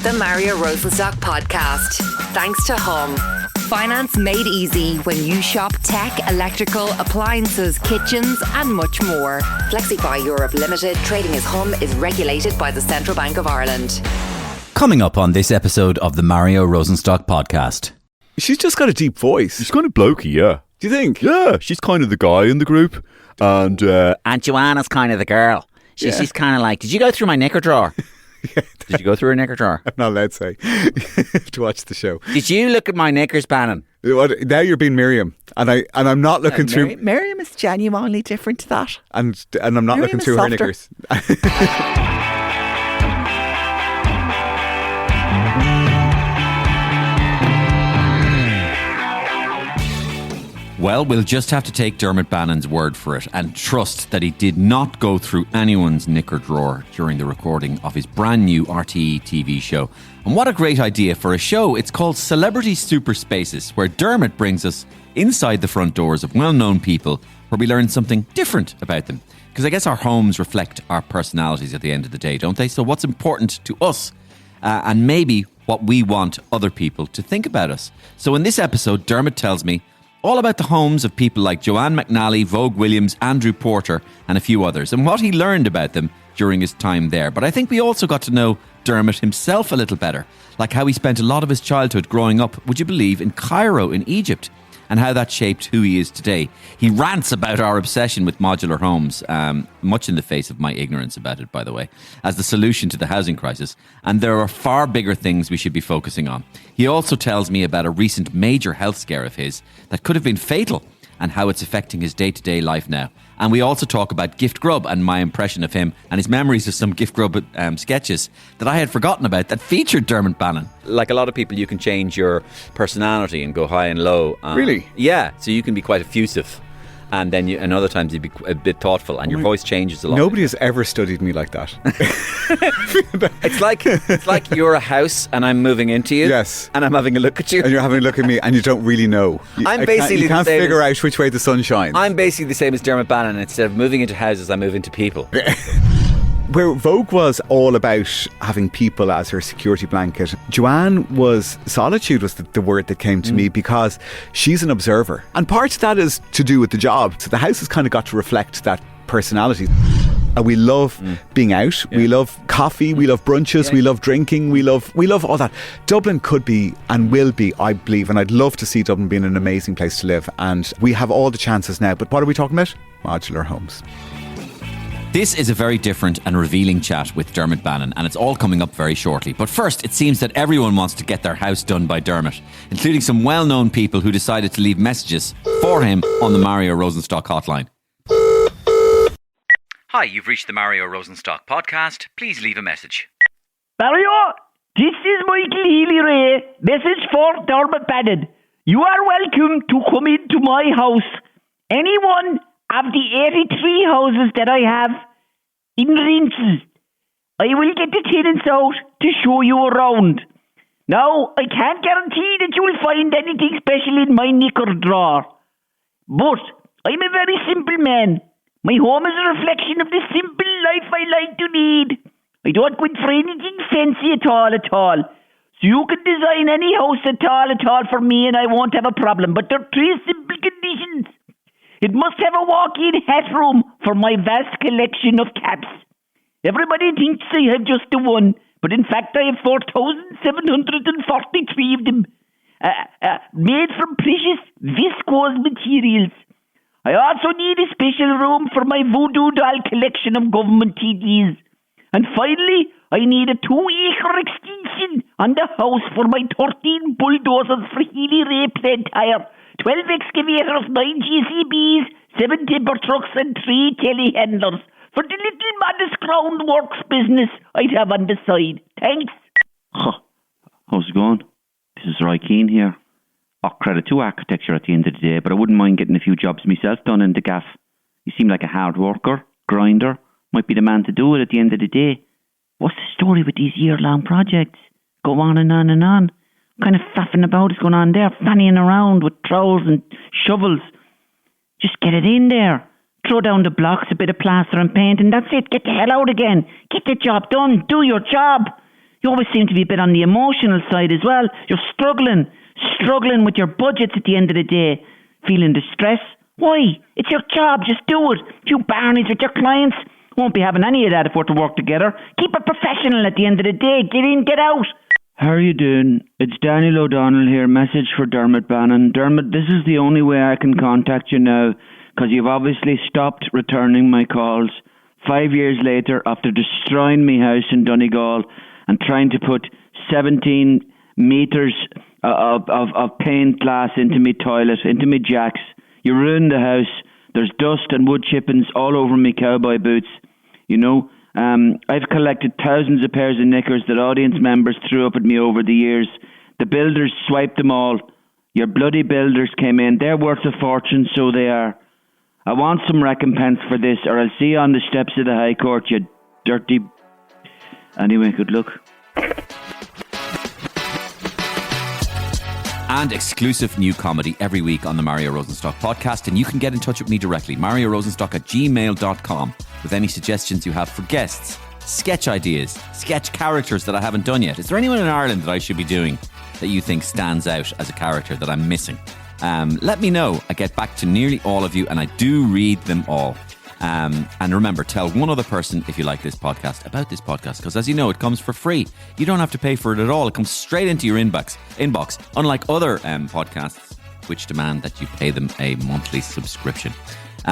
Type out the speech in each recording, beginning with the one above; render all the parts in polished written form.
The Mario Rosenstock Podcast. Thanks to Hum. Finance made easy when you shop tech, electrical, appliances, kitchens, and much more. Flexify Europe Limited, trading as Hum, is regulated by the Central Bank of Ireland. Coming up on this episode of the Mario Rosenstock Podcast. She's just got a deep voice. She's kind of blokey, yeah. Do you think? Yeah, she's kind of the guy in the group. And Joanna's kind of the girl. She's kind of like, did you go through my knicker drawer? Did you go through her knicker drawer? I'm not allowed to say. To watch the show. Did you look at my knickers, Bannon? Now you're being Miriam, and I'm not looking through. Miriam is genuinely different to that. And I'm not Miriam looking through is her knickers. Well, we'll just have to take Dermot Bannon's word for it and trust that he did not go through anyone's knicker drawer during the recording of his brand new RTE TV show. And what a great idea for a show. It's called Celebrity Super Spaces, where Dermot brings us inside the front doors of well-known people where we learn something different about them. Because I guess our homes reflect our personalities at the end of the day, don't they? So what's important to us and maybe what we want other people to think about us. So in this episode, Dermot tells me all about the homes of people like Joanne McNally, Vogue Williams, Andrew Porter, and a few others, and what he learned about them during his time there. But I think we also got to know Dermot himself a little better, like how he spent a lot of his childhood growing up, would you believe, in Cairo in Egypt, and how that shaped who he is today. He rants about our obsession with modular homes, much in the face of my ignorance about it, by the way, as the solution to the housing crisis. And there are far bigger things we should be focusing on. He also tells me about a recent major health scare of his that could have been fatal and how it's affecting his day-to-day life now. And we also talk about Gift Grub and my impression of him and his memories of some Gift Grub sketches that I had forgotten about that featured Dermot Bannon. Like a lot of people, you can change your personality and go high and low. Really? Yeah, so you can be quite effusive. And then and other times you'd be a bit thoughtful and your voice changes a lot. Nobody has ever studied me like that. It's like you're a house and I'm moving into you. Yes. And I'm having a look at you. And you're having a look at me and you don't really know. You can't figure out which way the sun shines. I'm basically the same as Dermot Bannon. Instead of moving into houses, I move into people. Where Vogue was all about having people as her security blanket, Joanne solitude was the word that came to me, because she's an observer. And part of that is to do with the job. So the house has kind of got to reflect that personality. And we love being out, we love coffee, we love brunches, we love drinking, we love all that. Dublin could be and will be, I believe, and I'd love to see Dublin being an amazing place to live. And we have all the chances now. But what are we talking about? Modular homes. This is a very different and revealing chat with Dermot Bannon, and it's all coming up very shortly. But first, it seems that everyone wants to get their house done by Dermot, including some well-known people who decided to leave messages for him on the Mario Rosenstock hotline. Hi, you've reached the Mario Rosenstock podcast. Please leave a message. Mario, this is Michael Healy-Ray. Message for Dermot Bannon. You are welcome to come into my house. Anyone of the 83 houses that I have in rents, I will get the tenants out to show you around. Now, I can't guarantee that you will find anything special in my knicker drawer, but I'm a very simple man. My home is a reflection of the simple life I like to lead. I don't go for anything fancy at all. So you can design any house at all for me and I won't have a problem. But there are 3 simple conditions. It must have a walk-in hat room for my vast collection of caps. Everybody thinks I have just the one, but in fact I have 4,743 of them, made from precious viscose materials. I also need a special room for my voodoo doll collection of government TDs. And finally, I need a 2-acre extension on the house for my 13 bulldozers for Healy-Ray plant hire, 12 excavators, 9 GCBs, 7 timber trucks and 3 telehandlers for the little modest groundworks business I'd have on the side. Thanks. How's it going? This is Roy Keane here. Credit to architecture at the end of the day, but I wouldn't mind getting a few jobs myself done in the gaff. You seem like a hard worker, grinder, might be the man to do it at the end of the day. What's the story with these year-long projects? Go on and on and on. What kind of faffing about is going on there? Fannying around with trowels and shovels. Just get it in there. Throw down the blocks, a bit of plaster and paint, and that's it. Get the hell out again. Get the job done. Do your job. You always seem to be a bit on the emotional side as well. You're struggling with your budgets at the end of the day. Feeling distress? Why? It's your job, just do it. You barneys with your clients won't be having any of that if we're to work together. Keep it professional at the end of the day. Get in, get out. How are you doing? It's Daniel O'Donnell here. Message for Dermot Bannon. Dermot, this is the only way I can contact you now, because you've obviously stopped returning my calls. 5 years later, after destroying me house in Donegal and trying to put 17 metres of paint glass into me toilet, into me jacks, you ruined the house. There's dust and wood chippings all over me cowboy boots. You know, I've collected thousands of pairs of knickers that audience members threw up at me over the years. The builders swiped them all. Your bloody builders came in. They're worth a fortune, so they are. I want some recompense for this, or I'll see you on the steps of the High Court, you dirty... Anyway, good luck. And exclusive new comedy every week on the Mario Rosenstock podcast. And you can get in touch with me directly, mariorosenstock@gmail.com, with any suggestions you have for guests, sketch ideas, sketch characters that I haven't done yet. Is there anyone in Ireland that I should be doing that you think stands out as a character that I'm missing? Let me know. I get back to nearly all of you, and I do read them all. And remember, tell one other person if you like this podcast about this podcast, because as you know, it comes for free. You don't have to pay for it at all. It comes straight into your inbox, unlike other podcasts which demand that you pay them a monthly subscription.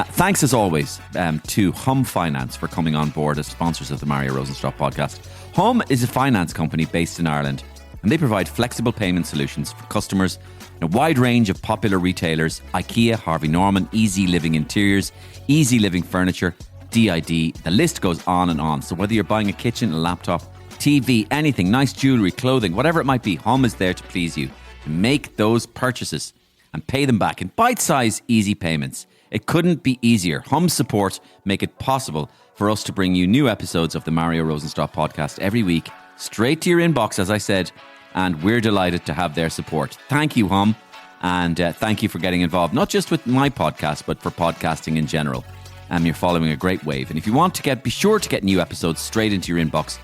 Thanks as always to Hum Finance for coming on board as sponsors of the Mario Rosenstock podcast. Hum is a finance company based in Ireland, and they provide flexible payment solutions for customers in a wide range of popular retailers: IKEA, Harvey Norman, Easy Living Interiors, Easy Living Furniture, DID. The list goes on and on. So whether you're buying a kitchen, a laptop, TV, anything, nice jewellery, clothing, whatever it might be, Hum is there to please you, to make those purchases and pay them back in bite-sized, easy payments. It couldn't be easier. Hum's support make it possible for us to bring you new episodes of the Mario Rosenstock podcast every week, straight to your inbox, as I said, and we're delighted to have their support. Thank you, Hum, and thank you for getting involved, not just with my podcast, but for podcasting in general. You're following a great wave, and if you want to be sure to get new episodes straight into your inbox,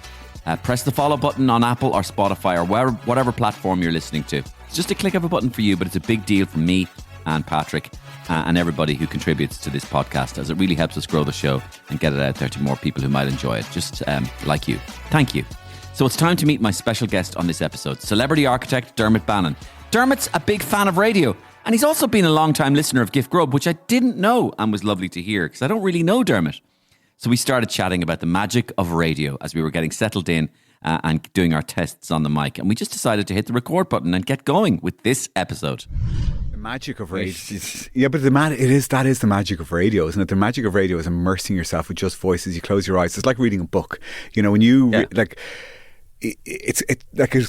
press the follow button on Apple or Spotify or whatever platform you're listening to. It's just a click of a button for you, but it's a big deal for me and Patrick and everybody who contributes to this podcast, as it really helps us grow the show and get it out there to more people who might enjoy it, just like you. Thank you. So it's time to meet my special guest on this episode, celebrity architect Dermot Bannon. Dermot's a big fan of radio, and he's also been a long-time listener of Gift Grub, which I didn't know and was lovely to hear, because I don't really know Dermot. So we started chatting about the magic of radio as we were getting settled in and doing our tests on the mic, and we just decided to hit the record button and get going with this episode. The magic of radio. Yeah, but that is the magic of radio, isn't it? The magic of radio is immersing yourself with just voices. You close your eyes. It's like reading a book. You know, when you it's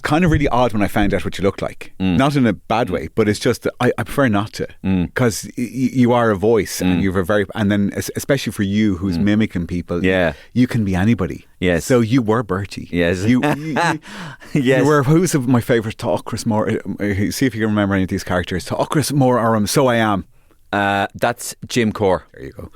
kind of really odd when I found out what you looked like. Not in a bad way, but it's just I prefer not to, because you are a voice and you're and then especially for you who's mimicking people, you can be anybody. Yes. So you were Bertie. Yes. You Yes. You were, who's my favourite? Talkris Moore. See if you can remember any of these characters. Talkris Moore or So I Am. That's Jim Core. There you go.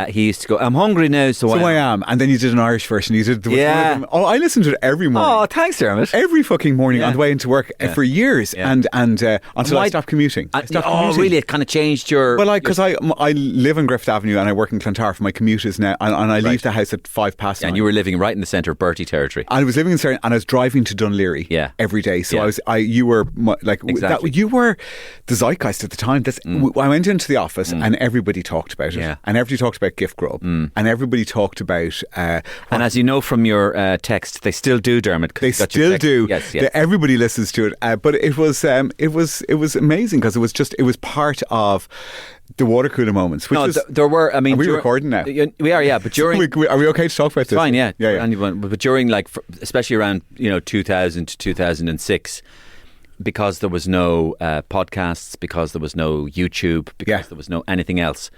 He used to go, I'm hungry now, so I am. And then you did an Irish version. You did I listened to it every morning. Oh, thanks, Dermot. Every fucking morning on the way into work for years, and until I stopped commuting. Really? It kind of changed your... Well, because I live in Griffith Avenue and I work in Clontarf. My commute is now, and I leave the house at 9:05. And you were living right in the centre of Bertie territory. I was living in Surrey, and I was driving to Dunleary every day. So you were exactly. You were the zeitgeist at the time. I went into the office and everybody talked about it, and everybody talked about Gift Grub, and everybody talked about and as you know from your text, they still do, Dermot. They still do. Yes. Everybody listens to it, but it was amazing because it was part of the water cooler moments. There were. I mean, are we recording now? We are, yeah. But during, are we okay to talk about this? Fine, yeah. Yeah. But during, especially around 2000 to 2006. Because there was no podcasts, because there was no YouTube, because there was no anything else,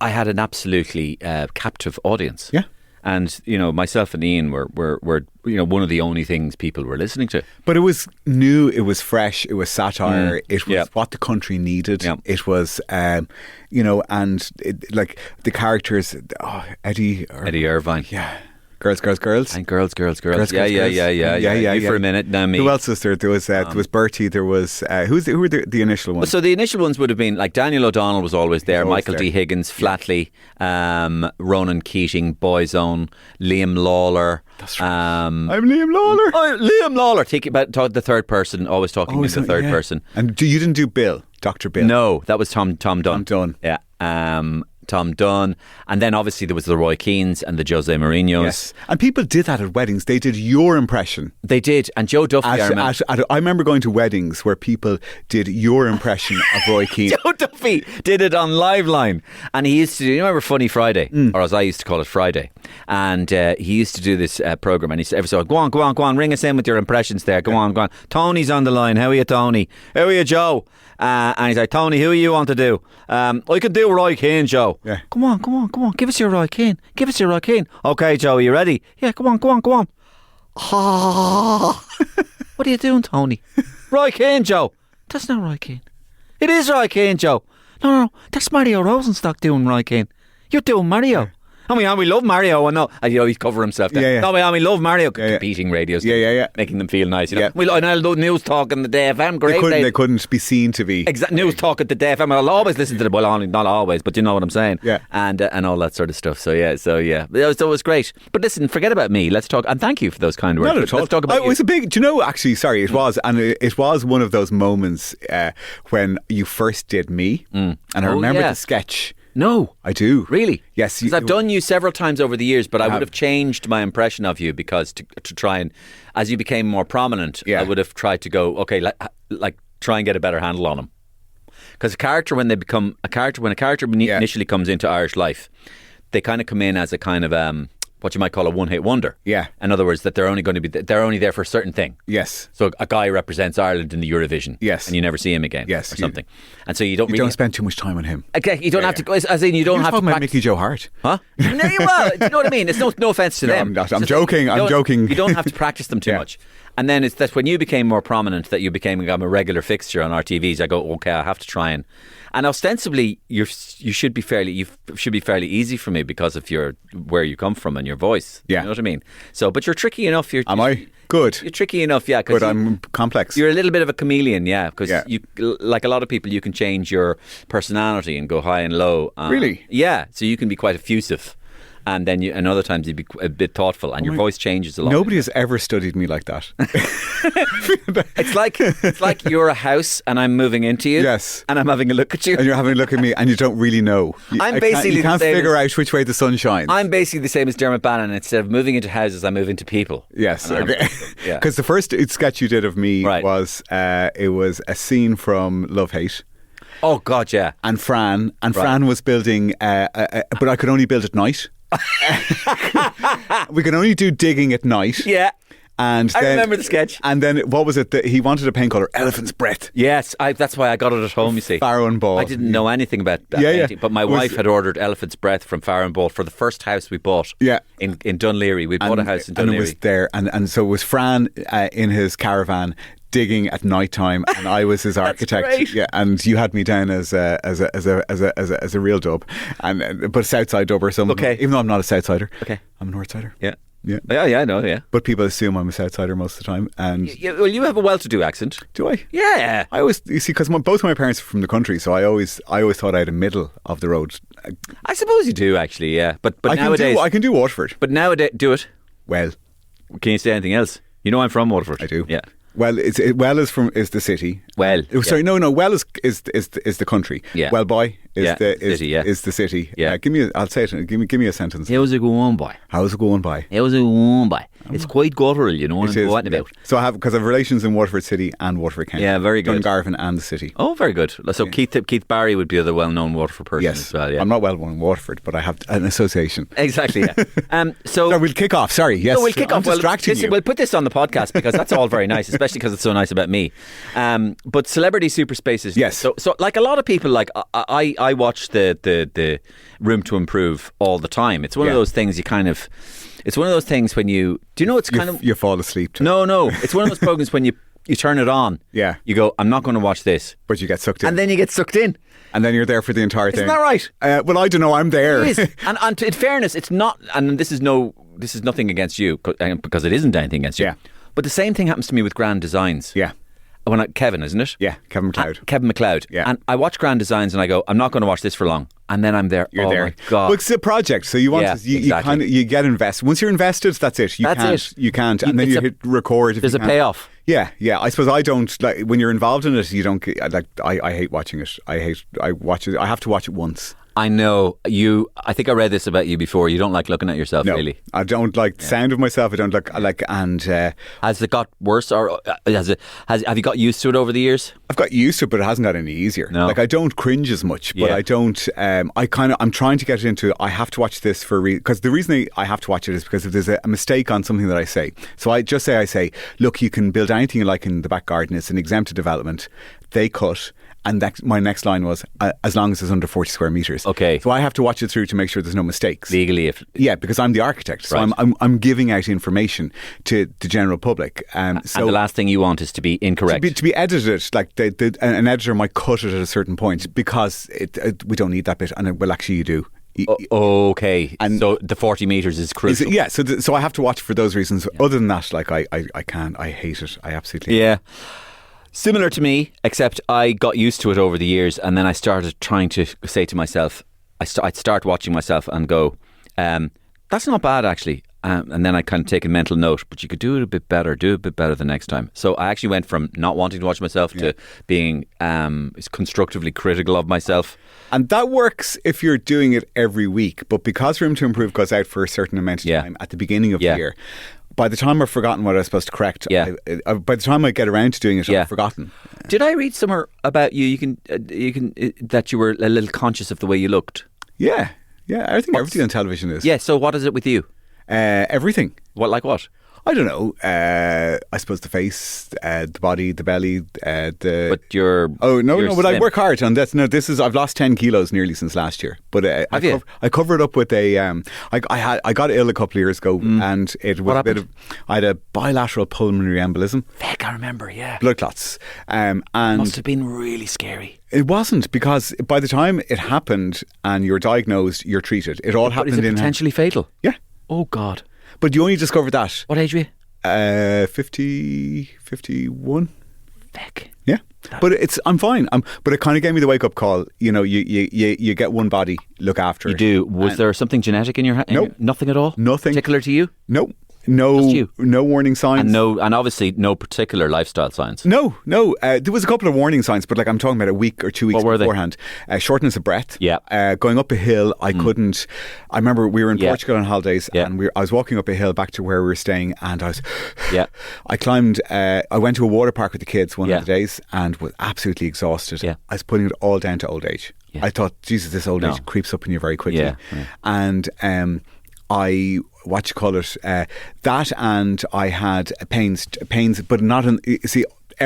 I had an absolutely captive audience. Yeah. And, myself and Ian were one of the only things people were listening to. But it was new, it was fresh, it was satire, it was what the country needed. Yeah. It was, and the characters, Eddie Irvine. Eddie Irvine. Yeah. Girls. And girls. Girls, Yeah. You for a minute, now me. Who else was there? There was Bertie. There was who were the initial ones? So the initial ones would have been like Daniel O'Donnell was always there, always Michael there. D. Higgins, Flatley, Ronan Keating, Boyzone, Liam Lawler. That's right. I'm Liam Lawler. Liam Lawler. Talk the third person, always talking in the third person. And you didn't do Bill, Dr. Bill? No, that was Tom Dunn. Tom Dunn. Yeah. Tom Dunn. And then obviously there was the Roy Keanes and the Jose Mourinhos. Yes. And people did that at weddings. They did your impression. They did. And Joe Duffy, I remember. I remember going to weddings where people did your impression of Roy Keane. Joe Duffy did it on Liveline. And he used to do, you remember Funny Friday? Or as I used to call it, Friday. And he used to do this programme, and he said every so go on, ring us in with your impressions there. Go on. Tony's on the line. How are you, Tony? How are you, Joe? And he's like, Tony, who you want to do? I can do Roy Keane, Joe. Yeah. Come on. Give us your Roy Keane. Okay, Joe, are you ready? Yeah, come on. What are you doing, Tony? Roy Keane, Joe. That's not Roy Keane. It is Roy Keane, Joe. No. That's Mario Rosenstock doing Roy Keane. You're doing Mario. I mean, we love Mario. And he'd cover himself there. Yeah. No, we love Mario competing radios. Yeah. Making them feel nice. You know? Yeah. We love News Talk and the Day FM. Great. They couldn't be seen to be. News Talk at the Day FM. I'll always listen to them. Well, not always, but you know what I'm saying. Yeah. And all that sort of stuff. So yeah. It was great. But listen, forget about me. Let's talk. And thank you for those kind words. Not at all. Let's talk about it was a big. Do you know? Actually, sorry, it was, and it was one of those moments when you first did me, and I remember the sketch. No. I do. Really? Yes. Because I've done you several times over the years, but I would have changed my impression of you because to try and, as you became more prominent, I would have tried to go, okay, like try and get a better handle on him. Because a character, when a character initially comes into Irish life, they kind of come in as a kind of what you might call a one-hit wonder. Yeah. In other words, that they're only there for a certain thing. Yes. So a guy represents Ireland in the Eurovision. Yes. And you never see him again. Yes. Or something. And so you don't spend too much time on him. Okay, you don't have to. As in, you don't have to. Talking about Mickey Joe Hart. Huh? No, well, you know what I mean. It's no offense to them. I'm not. I'm joking. I'm joking. You don't have to practice them too much. And then it's that when you became more prominent, that you became a regular fixture on our TVs. I go, okay, I have to try and ostensibly you should be fairly easy for me because of where you come from and your voice. Yeah. You know what I mean? So, but you're tricky enough. Am I? Good. You're tricky enough, yeah. But I'm complex. You're a little bit of a chameleon, yeah. Because you, like a lot of people, you can change your personality and go high and low. Really? Yeah. So you can be quite effusive. And then and other times you'd be a bit thoughtful, and your voice changes a lot. Nobody has ever studied me like that. It's like you're a house and I'm moving into you. Yes. And I'm having a look at you. And you're having a look at me and you don't really know. You can't figure out which way the sun shines. I'm basically the same as Dermot Bannon. Instead of moving into houses, I move into people. Yes. Okay. Because the first sketch you did of me was it was a scene from Love Hate. Oh God, yeah. And Fran was building, but I could only build at night. We can only do digging at night. Yeah. And I remember the sketch. And then what was it that he wanted a paint colour? Elephant's breath. Yes, that's why I got it at home, you see. Farrow and Ball. I didn't know anything about that painting, but my wife had ordered elephant's breath from Farrow and Ball for the first house we bought in Dunleary. We bought a house in Dunleary. And it was there. And so it was Fran in his caravan digging at night time, and I was his architect. Great. Yeah, and you had me down as a real dub, but a Southside dub or something. Okay. Even though I'm not a Southsider. Okay. I'm a Northsider. Yeah. Yeah. Yeah, I know, yeah. But people assume I'm a Southsider most of the time. And well, you have a well-to-do accent. Do I? Yeah. I always, you see, because both my parents are from the country, so I always thought I had a middle of the road. I suppose you do, actually, yeah. But nowadays... I can do Waterford. But nowadays... Do it. Well. Can you say anything else? You know I'm from Waterford. I do. Yeah. Well, is the city. Well, sorry, no. Well is the country. Yeah. Well, boy is the city. Yeah. I'll say it. Give me a sentence. How's it going, boy? How's it going, boy? How's it going, boy? It's quite guttural, you know what I'm talking about. So because I have relations in Waterford City and Waterford County. Yeah, very good. Dungarvan and the city. Oh, very good. So Keith Barry would be the well-known Waterford person as well. Yeah. I'm not well-known in Waterford, but I have an association. Exactly. Yeah. So we'll kick off. Sorry. Yes. No, we'll kick off. We'll put this on the podcast because that's all very nice, especially because it's so nice about me. But celebrity super spaces. Yes. So like a lot of people, like I watch the Room to Improve all the time. It's one of those things you kind of. It's one of those things when you fall asleep to. No. It's one of those programs when you turn it on. Yeah. You go, I'm not going to watch this. But you get sucked in. And then you get sucked in. And then you're there for the entire thing. Isn't that right? Well, I don't know. I'm there. It is. And in fairness, it's not, and this is no this is nothing against you because it isn't anything against you. Yeah. But the same thing happens to me with Grand Designs. Yeah. Kevin, isn't it? Yeah, Kevin McLeod. Kevin McLeod. Yeah. And I watch Grand Designs and I go, I'm not going to watch this for long. And then I'm there. You're there. My God. Well, it's a project, so you want Yeah, to, you exactly. kind of you get invested. Once you're invested, that's it. You can't, and then you hit record. If There's you a can't. payoff. Yeah. I suppose I don't like when you're involved in it. You don't like. I hate watching it. I watch it. I have to watch it once. I know you. I think I read this about you before. You don't like looking at yourself, No, really. I don't like the sound of myself. I don't like. And Has it got worse, or have you got used to it over the years? I've got used to it, but it hasn't got any easier. No. Like I don't cringe as much, but Yeah. I don't. I'm trying to get into. I have to watch this for because the reason I have to watch it is because if there's a mistake on something that I say, so I say, look, you can build anything you like in the back garden. It's an exempted development. They cut. And my next line was, as long as it's under 40 square metres. Okay. So I have to watch it through to make sure there's no mistakes. Legally, Yeah, because I'm the architect. So Right. I'm giving out information to the general public. So and the last thing you want is to be incorrect. to be edited, like an editor might cut it at a certain point because we don't need that bit. And well, actually you do. Okay. And- so the 40 metres is crucial. Yeah, so I have to watch it for those reasons. Other than that, like I can't. I hate it. I absolutely Yeah. Similar to me, except I got used to it over the years, and then I started trying to say to myself, I'd start watching myself and go, that's not bad actually. And then I kind of take a mental note, but you could do it a bit better, the next time. So I actually went from not wanting to watch myself to being constructively critical of myself. And that works if you're doing it every week. But because Room to Improve goes out for a certain amount of time at the beginning of the year, by the time I've forgotten what I was supposed to correct, by the time I get around to doing it, I've forgotten. Did I read somewhere about you? You can that you were a little conscious of the way you looked. Yeah. I think everything on television is. Yeah. So what is it with you? Everything. What like what? I don't know. I suppose the face, the body, the belly, the. But you're. Oh no! But slim. I work hard on this. No, this is. I've lost 10 kilos nearly since last year. But I covered up with a. I got ill a couple of years ago, and it was What a bit happened? of. I had a bilateral pulmonary embolism, Heck, I remember. Yeah. blood clots, and Must have been really scary. it wasn't because by the time it happened and you're diagnosed, you're treated. It all But happened is it in. potentially fatal? Yeah, Oh God. but you only discovered that. What age were you? 51. Heck. Yeah, but I'm fine. But it kind of gave me the wake up call. You know, you get one body, look after You it. do. Was there something genetic in your? Nope. Nothing at all. Nothing. particular to you. No, Just you. no warning signs. And obviously no particular lifestyle signs. No. There was a couple of warning signs, but like I'm talking about a week or 2 weeks What were they? beforehand. Shortness of breath. Yeah. Going up a hill, I couldn't. I remember we were in Yeah. Portugal on holidays, Yeah. and I was walking up a hill back to where we were staying, and I was. Yeah. I climbed. I went to a water park with the kids one Yeah. of the days, and was absolutely exhausted. Yeah. I was putting it all down to old age. Yeah. I thought, Jesus, this old age creeps up on you very quickly. Yeah. And I what you call it that, and I had pains, but not in. You see,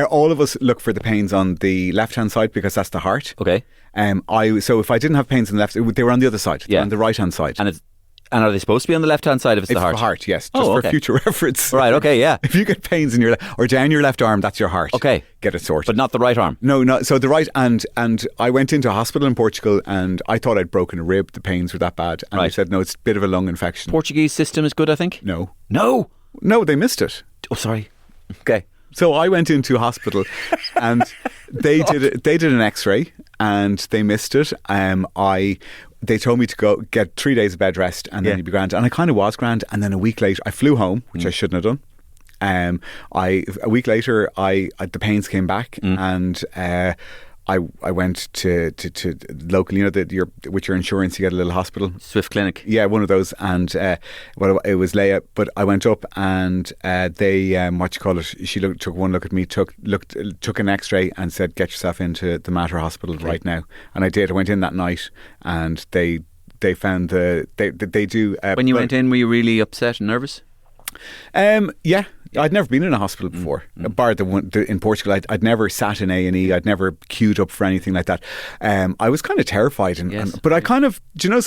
all of us look for the pains on the left hand side because that's the heart. Okay. So if I didn't have pains on the left, they were on the other side. They were on the right hand side. And are they supposed to be on the left hand side if it's the heart? The heart, yes, just Oh, for okay. future reference. Right. Okay. Yeah. If you get pains in your or down your left arm, that's your heart. Okay. Get it sorted. But not the right arm. No. So the right, and I went into a hospital in Portugal, and I thought I'd broken a rib. The pains were that bad, and they Right. said no, it's a bit of a lung infection. Portuguese system is good, I think. No, they missed it. Oh, sorry. Okay. So I went into hospital, and they did an X-ray, and they missed it. They told me to go get 3 days of bed rest, and then you'd be grand. And I kind of was grand. And then a week later, I flew home, which I shouldn't have done. A week later, the pains came back, and I went to local, you know, with your insurance, you get a little hospital. Swift Clinic. Yeah, one of those, and it was Leia. But I went up, and they she took one look at me, took an X-ray, and said, "Get yourself into the Mater Hospital right now." And I did. I went in that night, and they found they do. When you went in, were you really upset and nervous? Yeah. I'd never been in a hospital before, bar the one in Portugal. I'd never sat in A&E. I'd never queued up for anything like that. I was kind of terrified, but I kind of, do you know,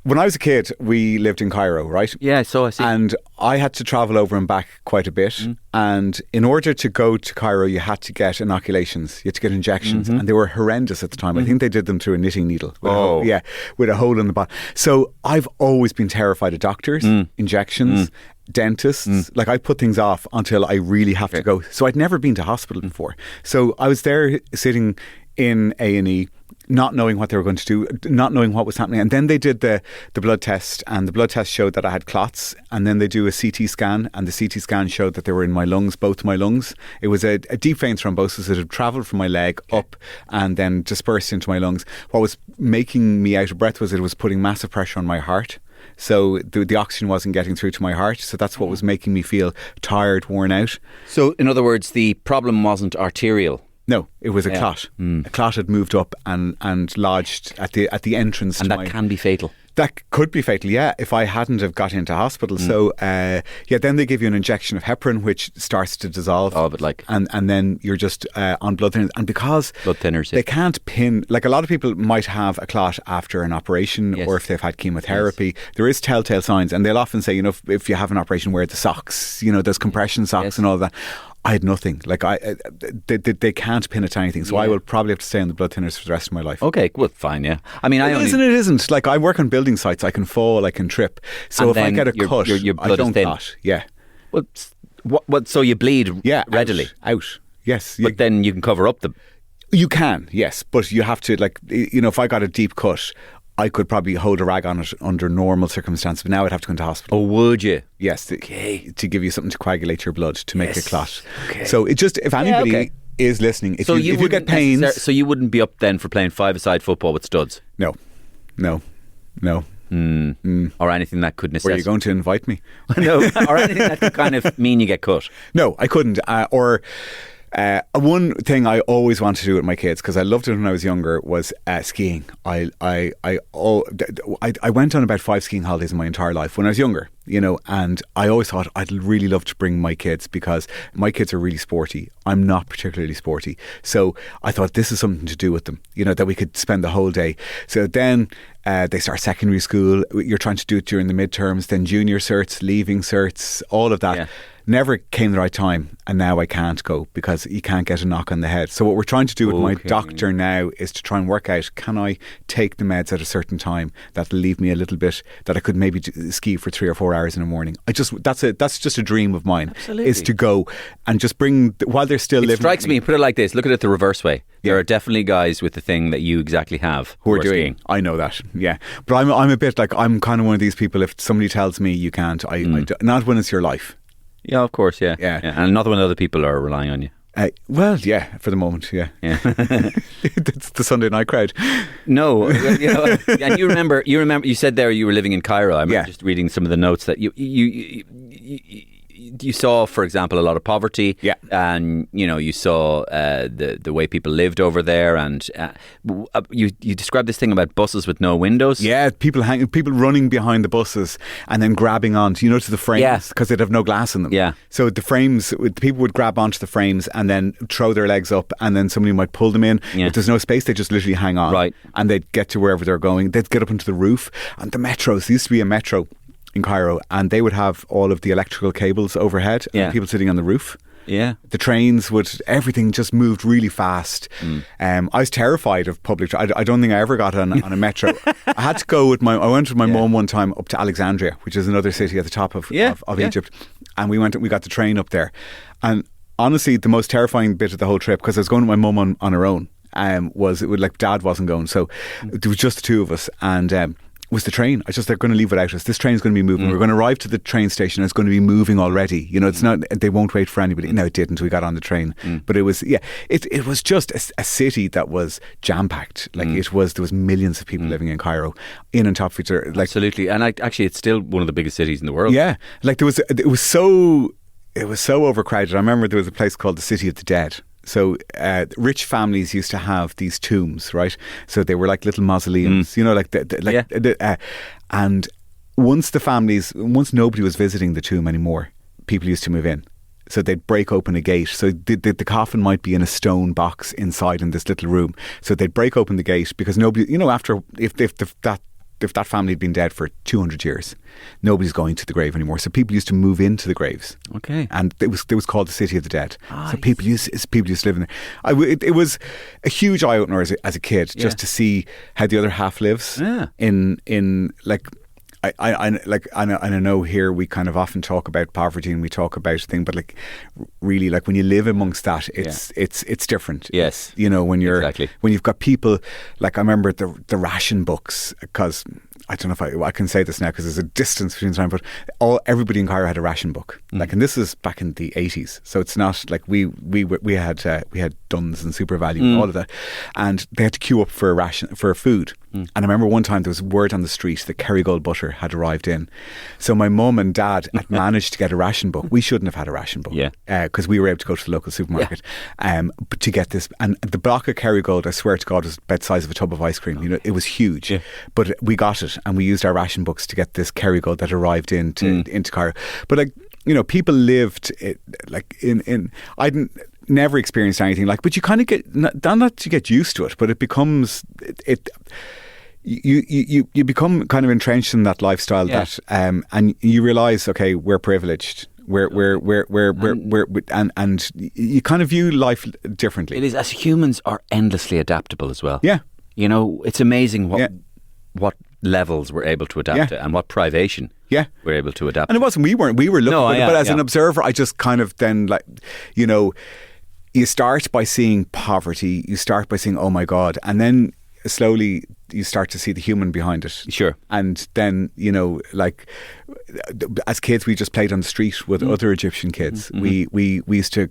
when I was a kid, we lived in Cairo, right? Yeah, so I see. And I had to travel over and back quite a bit. And in order to go to Cairo, you had to get inoculations. You had to get injections. And they were horrendous at the time. I think they did them through a knitting needle. With a hole in the bottom. So I've always been terrified of doctors, injections, dentists. Like, I put things off until I really have to go. So I'd never been to hospital before. So I was there sitting in A&E, not knowing what they were going to do, not knowing what was happening. And then they did the blood test, and the blood test showed that I had clots. And then they do a CT scan, and the CT scan showed that they were in my lungs, both my lungs. It was a deep vein thrombosis that had travelled from my leg up and then dispersed into my lungs. What was making me out of breath was it was putting massive pressure on my heart. So the oxygen wasn't getting through to my heart. So that's what was making me feel tired, worn out. So, in other words, the problem wasn't arterial. No, it was a clot. A clot had moved up and lodged at the entrance. And that can be fatal. That could be fatal, yeah, if I hadn't have got into hospital. So, then they give you an injection of heparin, which starts to dissolve. Oh, but like... And then you're just on blood thinners. And because blood thinners, they can't pin... Like, a lot of people might have a clot after an operation or if they've had chemotherapy. There is telltale signs. And they'll often say, you know, if you have an operation, wear the socks, you know, those compression socks and all that. I had nothing. Like, they can't pin it to anything. So I will probably have to stay on the blood thinners for the rest of my life. Okay, well, fine, yeah. I mean, it isn't. Like, I work on building sites. I can fall, I can trip. So if I get a cut, your blood I don't is thin. clot. Yeah. Well, what? So you bleed readily? Out. Yes. But then you can cover up the... You can, yes. But you have to, like, you know, if I got a deep cut, I could probably hold a rag on it under normal circumstances, but now I'd have to go into hospital. Oh, would you? Yes, to give you something to coagulate your blood, to make a clot. Okay. So it just, if anybody is listening, if you get pains... So you wouldn't be up then for playing five-a-side football with studs? No. Or anything that could necessitate... Were you going to invite me? No, or anything that could kind of mean you get cut? No, I couldn't. One thing I always wanted to do with my kids, because I loved it when I was younger, was skiing. I went on about 5 skiing holidays in my entire life when I was younger, you know, and I always thought I'd really love to bring my kids, because my kids are really sporty. I'm not particularly sporty. So I thought this is something to do with them, you know, that we could spend the whole day. So then they start secondary school. You're trying to do it during the midterms, then junior certs, leaving certs, all of that. Yeah. Never came the right time, and now I can't go because you can't get a knock on the head. So what we're trying to do with my doctor now is to try and work out, can I take the meds at a certain time that'll leave me a little bit, that I could maybe ski for 3 or 4 hours in the morning. That's just a dream of mine. Absolutely. Is to go and just bring, while they're still living. It strikes me, put it like this, look at it the reverse way. There are definitely guys with the thing that you exactly have who are doing skiing. I know that, yeah. But I'm a bit like, I'm kind of one of these people, if somebody tells me you can't, I do, not when it's your life. Yeah, of course, yeah. And not when other people are relying on you. Well, yeah, for the moment, yeah. It's the Sunday night crowd. No, you know, and you remember. You said there you were living in Cairo. I'm just reading some of the notes that you saw, for example, a lot of poverty. Yeah, and you know, you saw the way people lived over there, and you described this thing about buses with no windows. Yeah, people running behind the buses and then grabbing onto, you know, to the frames because they'd have no glass in them. Yeah, so the frames, people would grab onto the frames and then throw their legs up, and then somebody might pull them in. Yeah. If there's no space, they just literally hang on. Right, and they'd get to wherever they're going. They'd get up into the roof, and the metros. There used to be a metro in Cairo, and they would have all of the electrical cables overhead and people sitting on the roof. Yeah, the trains everything just moved really fast. I was terrified of public. I don't think I ever got on a metro. I had to go I went with my mum one time up to Alexandria, which is another city at the top of Egypt, and we got the train up there. And honestly, the most terrifying bit of the whole trip, because I was going with my mum on her own, was like Dad wasn't going, so there was just the two of us, and was the train. They're going to leave without us. This train's going to be moving. We're going to arrive to the train station and it's going to be moving already. You know, it's not, they won't wait for anybody. No, it didn't. We got on the train. But it was, it was just a city that was jam-packed. Like there was millions of people living in Cairo, in and top of each other. Like, absolutely. And actually, it's still one of the biggest cities in the world. Yeah. Like it was so overcrowded. I remember there was a place called the City of the Dead. So rich families used to have these tombs, right? So they were like little mausoleums, you know, and once nobody was visiting the tomb anymore, people used to move in. So they'd break open a gate. So the coffin might be in a stone box inside in this little room. So they'd break open the gate because nobody, you know, after if if that family had been dead for 200 years, nobody's going to the grave anymore. So people used to move into the graves. Okay. And it was called the City of the Dead. So people used to live in there. It was a huge eye opener as a kid, just to see how the other half lives. Yeah. In like. I know here we kind of often talk about poverty and we talk about things, but like really, like when you live amongst that, it's different. Yes, you know, when you've got people like I remember the ration books, because I don't know if I can say this now because there's a distance between time, but everybody in Cairo had a ration book, like, and this is back in the 80s, so it's not like we had Duns and Super Value and all of that, and they had to queue up for food. And I remember one time there was word on the street that Kerrygold butter had arrived in. So my mum and dad had managed to get a ration book. We shouldn't have had a ration book. Because we were able to go to the local supermarket but to get this. And the block of Kerrygold, I swear to God, was about the size of a tub of ice cream. You know, it was huge. Yeah. But we got it and we used our ration books to get this Kerrygold that arrived into Cairo. But like, you know, people lived like in I didn't never experienced anything like, but you kind of get not you get used to it, but it becomes you become kind of entrenched in that lifestyle that and you realise, okay, we're privileged. And you kind of view life differently. It is, as humans are endlessly adaptable as well. Yeah. You know, it's amazing what levels we're able to adapt to and what privation we're able to adapt. And it wasn't, we were looking but as an observer, I just kind of then, like, you know, you start by seeing poverty, you start by seeing, oh my God, and then slowly you start to see the human behind it. Sure. And then, you know, like as kids we just played on the street with other Egyptian kids. We used to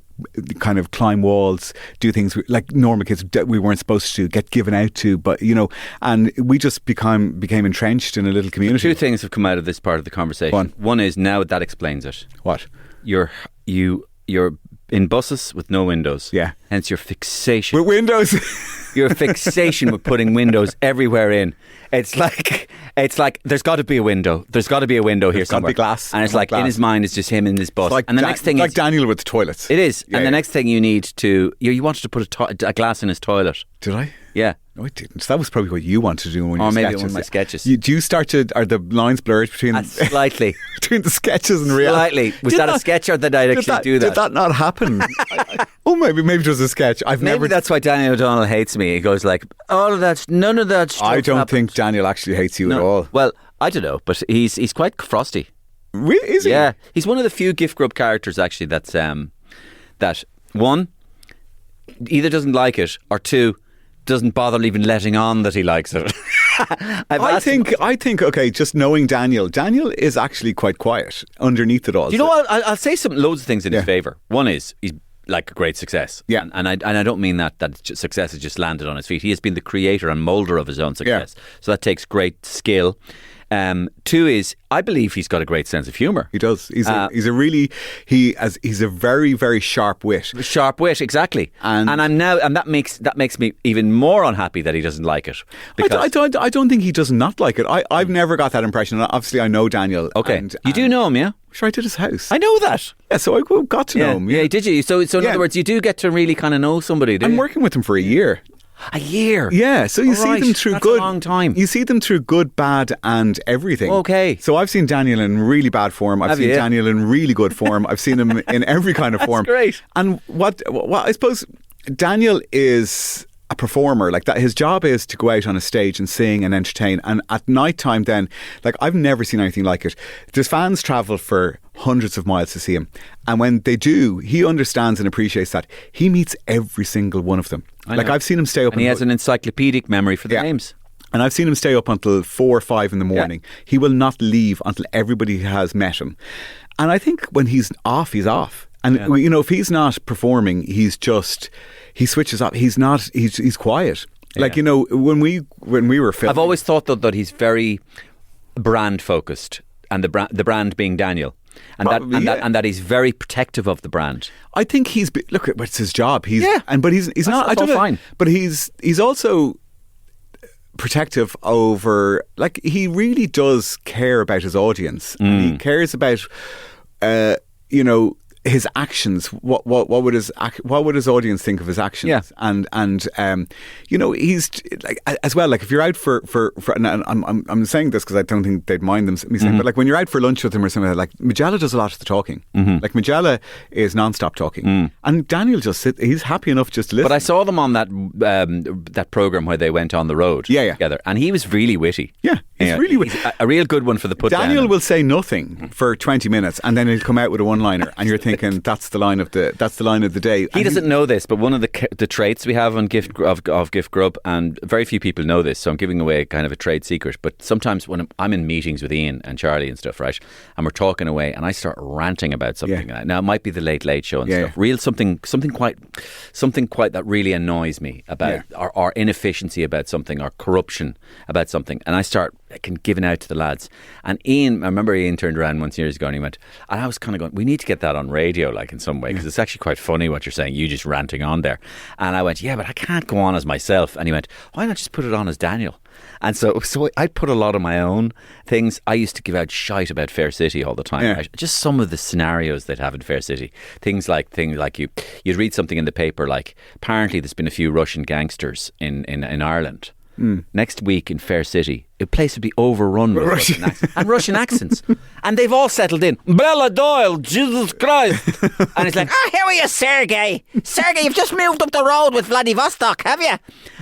kind of climb walls, do things like normal kids we weren't supposed to get given out to, but you know, and we just became entrenched in a little community. Two things have come out of this part of the conversation. One is, now that explains it. What? You're in buses with no windows. Yeah. Hence your fixation with windows. Your fixation with putting windows everywhere in. It's like there's got to be a window. There's got to be a window here somewhere. There's got to be glass. And it's like glass. In his mind, it's just him in this bus. Like and the next thing is Daniel with the toilets. It is. Yeah, and the next thing you need to you wanted to put a glass in his toilet. Did I? Yeah. No, I didn't. So that was probably what you wanted to do when you maybe sketches. One of my sketches. Do you start to, are the lines blurred between slightly between the sketches and reality? Slightly. Was that a sketch, or did I actually do that? Did that not happen? Maybe it was a sketch. Maybe that's why Daniel O'Donnell hates me. He goes like, none of that stuff I don't happened. think Daniel actually hates you at all. Well, I don't know, but he's quite frosty. Really? Is he? Yeah, he's one of the few Gift Grub characters actually that's that one either doesn't like it, or two doesn't bother even letting on that he likes it. I think okay, just knowing Daniel is actually quite quiet underneath it all. Do you know what? I'll say loads of things in his favour. One is he's like a great success. Yeah. And I don't mean that success has just landed on his feet. He has been the creator and moulder of his own success. Yeah. So that takes great skill. Two is, I believe he's got a great sense of humour. He does. He's a very, very sharp wit. Sharp wit, exactly. And that makes me even more unhappy that he doesn't like it. I don't think he does not like it. I've never got that impression. Obviously, I know Daniel. Okay, you do know him, yeah? Sure, I did his house. I know that. Yeah, so I got to know him. Yeah, did you? So in other words, you do get to really kind of know somebody. I'm working with him for a year. A year? Yeah, so you see them through That's good. a long time. You see them through good, bad, and everything. Okay. So I've seen Daniel in really bad form. I've seen Daniel in really good form. I've seen him in every kind of form. That's great. And what I suppose Daniel is a performer, like that. His job is to go out on a stage and sing and entertain. And at night time, then, like, I've never seen anything like it. There's fans travel for hundreds of miles to see him, and when they do, he understands and appreciates that. He meets every single one of them. Like, I've seen him stay up, and he has an encyclopedic memory for the names. And I've seen him stay up until 4 or 5 in the morning. Yeah. He will not leave until everybody has met him. And I think when he's off, he's off. And you know, if he's not performing, he switches off. He's quiet. Yeah. Like, you know, when we were filming, I've always thought that he's very brand focused, and the brand being Daniel. And that he's very protective of the brand. I think look, it's his job. But he's not. I don't know. Fine. But he's also protective over. Like, he really does care about his audience. And he cares about, you know, his actions. What would his audience think of his actions? Yeah. And he's like, as well. Like if you're out for and I'm saying this because I don't think they'd mind me saying, but like when you're out for lunch with him or something, like Majella does a lot of the talking. Like Majella is non-stop talking, and Daniel just he's happy enough just to listen. But I saw them on that program where they went on the road together, and he was really witty. Yeah, he's really witty. He's a real good one for the put Daniel down. will say nothing for 20 minutes, and then he'll come out with a one-liner, and you're thinking that's the line of the day. He doesn't know this, but one of the traits we have on Gift Grub, and very few people know this, so I'm giving away kind of a trade secret. But sometimes when I'm in meetings with Ian and Charlie and stuff, right, and we're talking away, and I start ranting about something. Now it might be the Late Show and stuff. Real something quite that really annoys me about our inefficiency about something, our corruption about something, and I start giving out to the lads. And Ian, I remember Ian turned around once years ago and he went, and I was kind of going, we need to get that on radio, like in some way, because it's actually quite funny what you're saying, you just ranting on there. And I went, yeah, but I can't go on as myself. And he went, why not just put it on as Daniel? And so I put a lot of my own things. I used to give out shite about Fair City all the time. Right? Just some of the scenarios they'd have in Fair City. Things like you'd read something in the paper like, apparently there's been a few Russian gangsters in Ireland. Next week in Fair City, the place would be overrun with Russian accents. And they've all settled in. Bella Doyle, Jesus Christ. And it's like, here are you, Sergei. Sergei, you've just moved up the road with Vladivostok, have you?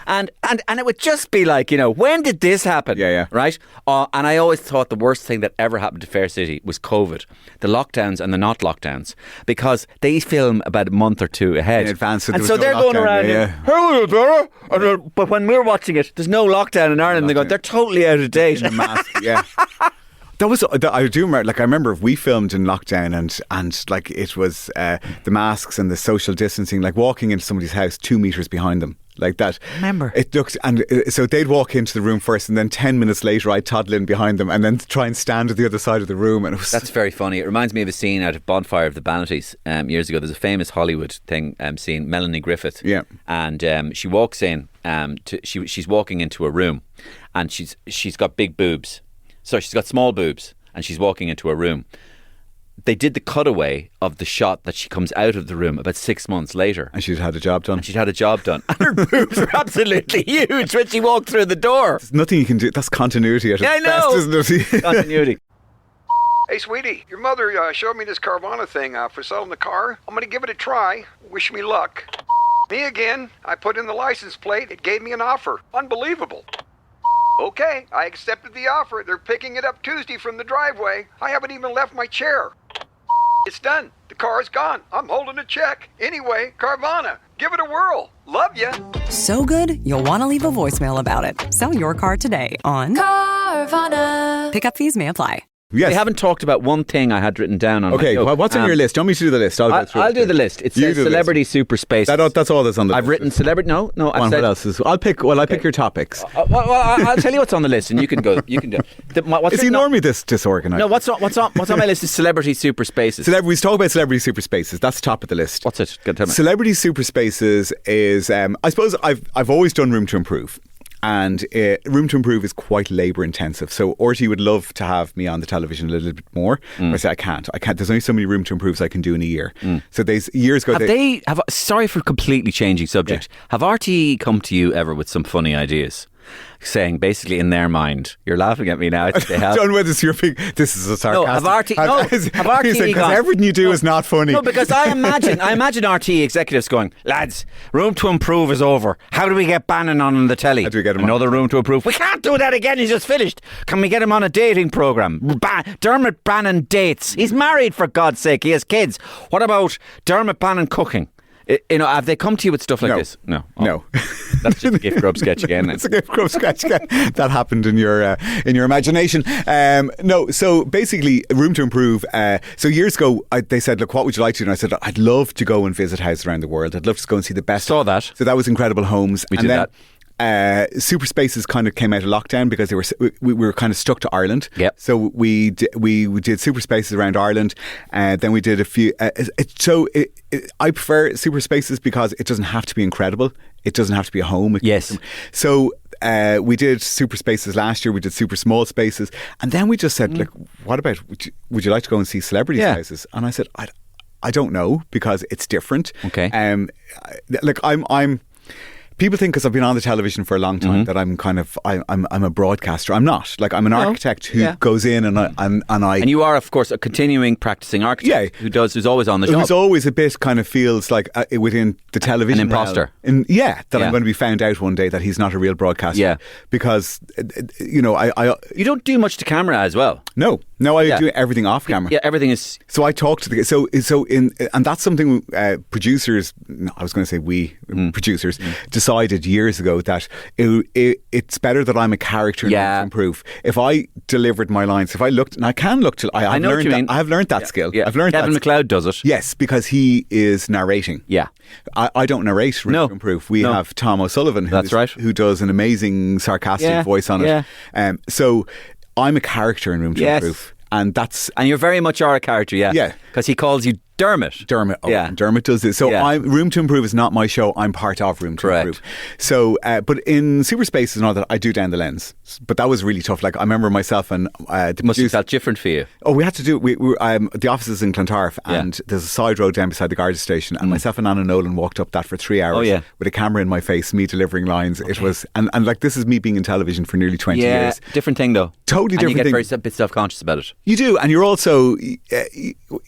And it would just be like, when did this happen? Yeah. Right? And I always thought the worst thing that ever happened to Fair City was COVID. The lockdowns and the not lockdowns. Because they film about a month or two ahead. In advance. And so they're going around. But when we're watching it, there's no lockdown in Ireland. They go, they're totally out of date. In the mask, yeah. I do remember. Like I remember, we filmed in lockdown, and like it was the masks and the social distancing. Like walking into somebody's house 2 meters behind them, like that. Remember, it looked, and so they'd walk into the room first, and then 10 minutes later, I'd toddle in behind them, and then try and stand at the other side of the room. And that's very funny. It reminds me of a scene out of Bonfire of the Vanities years ago. There's a famous Hollywood thing scene. Melanie Griffith, and she walks in. She's walking into a room, and she's got big boobs. So she's got small boobs, and she's walking into a room. They did the cutaway of the shot that she comes out of the room about 6 months later. And she'd had a job done. And her boobs were absolutely huge when she walked through the door. There's nothing you can do. That's continuity at its best, isn't it? Continuity. Hey, sweetie, your mother showed me this Carvana thing for selling the car. I'm going to give it a try. Wish me luck. Me again. I put in the license plate. It gave me an offer. Unbelievable. Okay, I accepted the offer. They're picking it up Tuesday from the driveway. I haven't even left my chair. It's done. The car is gone. I'm holding a check. Anyway, Carvana, give it a whirl. Love ya. So good, you'll want to leave a voicemail about it. Sell your car today on Carvana. Pickup fees may apply. Yes. We haven't talked about one thing I had written down on Okay, what's on your list? Do you want me to do the list? I'll do the list. It says Celebrity Super Spaces. That's all that's on the list. I've written Celebrity... No. What else is... I pick your topics. I'll tell you what's on the list, and you can go. You can do. Is he normally this disorganised? No, what's on my list is Celebrity Super Spaces. We talk about Celebrity Super Spaces. That's top of the list. What's it? Tell me. Celebrity Super Spaces is... I suppose I've always done Room to Improve. And Room to Improve is quite labour intensive. So RT would love to have me on the television a little bit more. But I say I can't. There's only so many Room to Improves I can do in a year. So there's years ago. Sorry for completely changing subject. Have RT come to you ever with some funny ideas? Saying basically in their mind, you're laughing at me now. They have. Don't know this is a sarcastic. Have RT because everything you do is not funny. No, because I imagine RT executives going, lads, Room to Improve is over. How do we get Bannon on the telly? How do we get him Another Room to Improve? We can't do that again. He's just finished. Can we get him on a dating programme? Dermot Bannon dates. He's married, for God's sake. He has kids. What about Dermot Bannon cooking? Have they come to you with stuff like this? No. No. That's just a Gift Grub sketch again. It's a Gift Grub sketch again. That happened in your imagination. No, so basically, Room to Improve. So years ago, they said, look, what would you like to do? And I said, I'd love to go and visit houses around the world. I'd love to go and see the best. Saw that. So that was Incredible Homes. We did that. Super Spaces kind of came out of lockdown because we were kind of stuck to Ireland. Yep. So we did Super Spaces around Ireland, then we did a few. I prefer Super Spaces because it doesn't have to be incredible. It doesn't have to be a home. Yes. So we did Super Spaces last year. We did Super Small Spaces, and then we just said, like, what about? Would you like to go and see celebrity houses? And I said, I don't know because it's different. Okay. Like I'm. People think because I've been on the television for a long time that I'm kind of I'm a broadcaster. I'm not. Like I'm an architect who goes in and I and you are, of course, a continuing practicing architect who's always on the job. Who's always a bit kind of feels like within the television an imposter. I'm going to be found out one day that he's not a real broadcaster. Yeah, because I you don't do much to camera as well. No, I do everything off camera. Yeah, everything is. So I talk to and that's something producers. I was going to say producers decided years ago that it's better that I'm a character in order to improve. If I delivered my lines, if I looked, and I can look to, I have learned that skill. Yeah. I've learned Kevin McLeod does it. Yes, because he is narrating. Yeah. I don't narrate Room to Improve. We have Tom O'Sullivan, who does an amazing sarcastic voice on it. So I'm a character in Room to Improve. And you very much are a character, yeah. Because he calls you Dermot. Dermot does this. So Room to Improve is not my show. I'm part of Room to Improve. So, but in Super Spaces and all that, I do Down the Lens. But that was really tough. Like I remember myself and the must have felt different for you. Oh, we had to do. The office is in Clontarf, and there's a side road down beside the Garda station. And myself and Anna Nolan walked up that for 3 hours. With a camera in my face, me delivering lines. Okay. It was and like this is me being in television for nearly 20 years. Different thing though. Totally different. And you get very bit self-conscious about it. You do, and you're also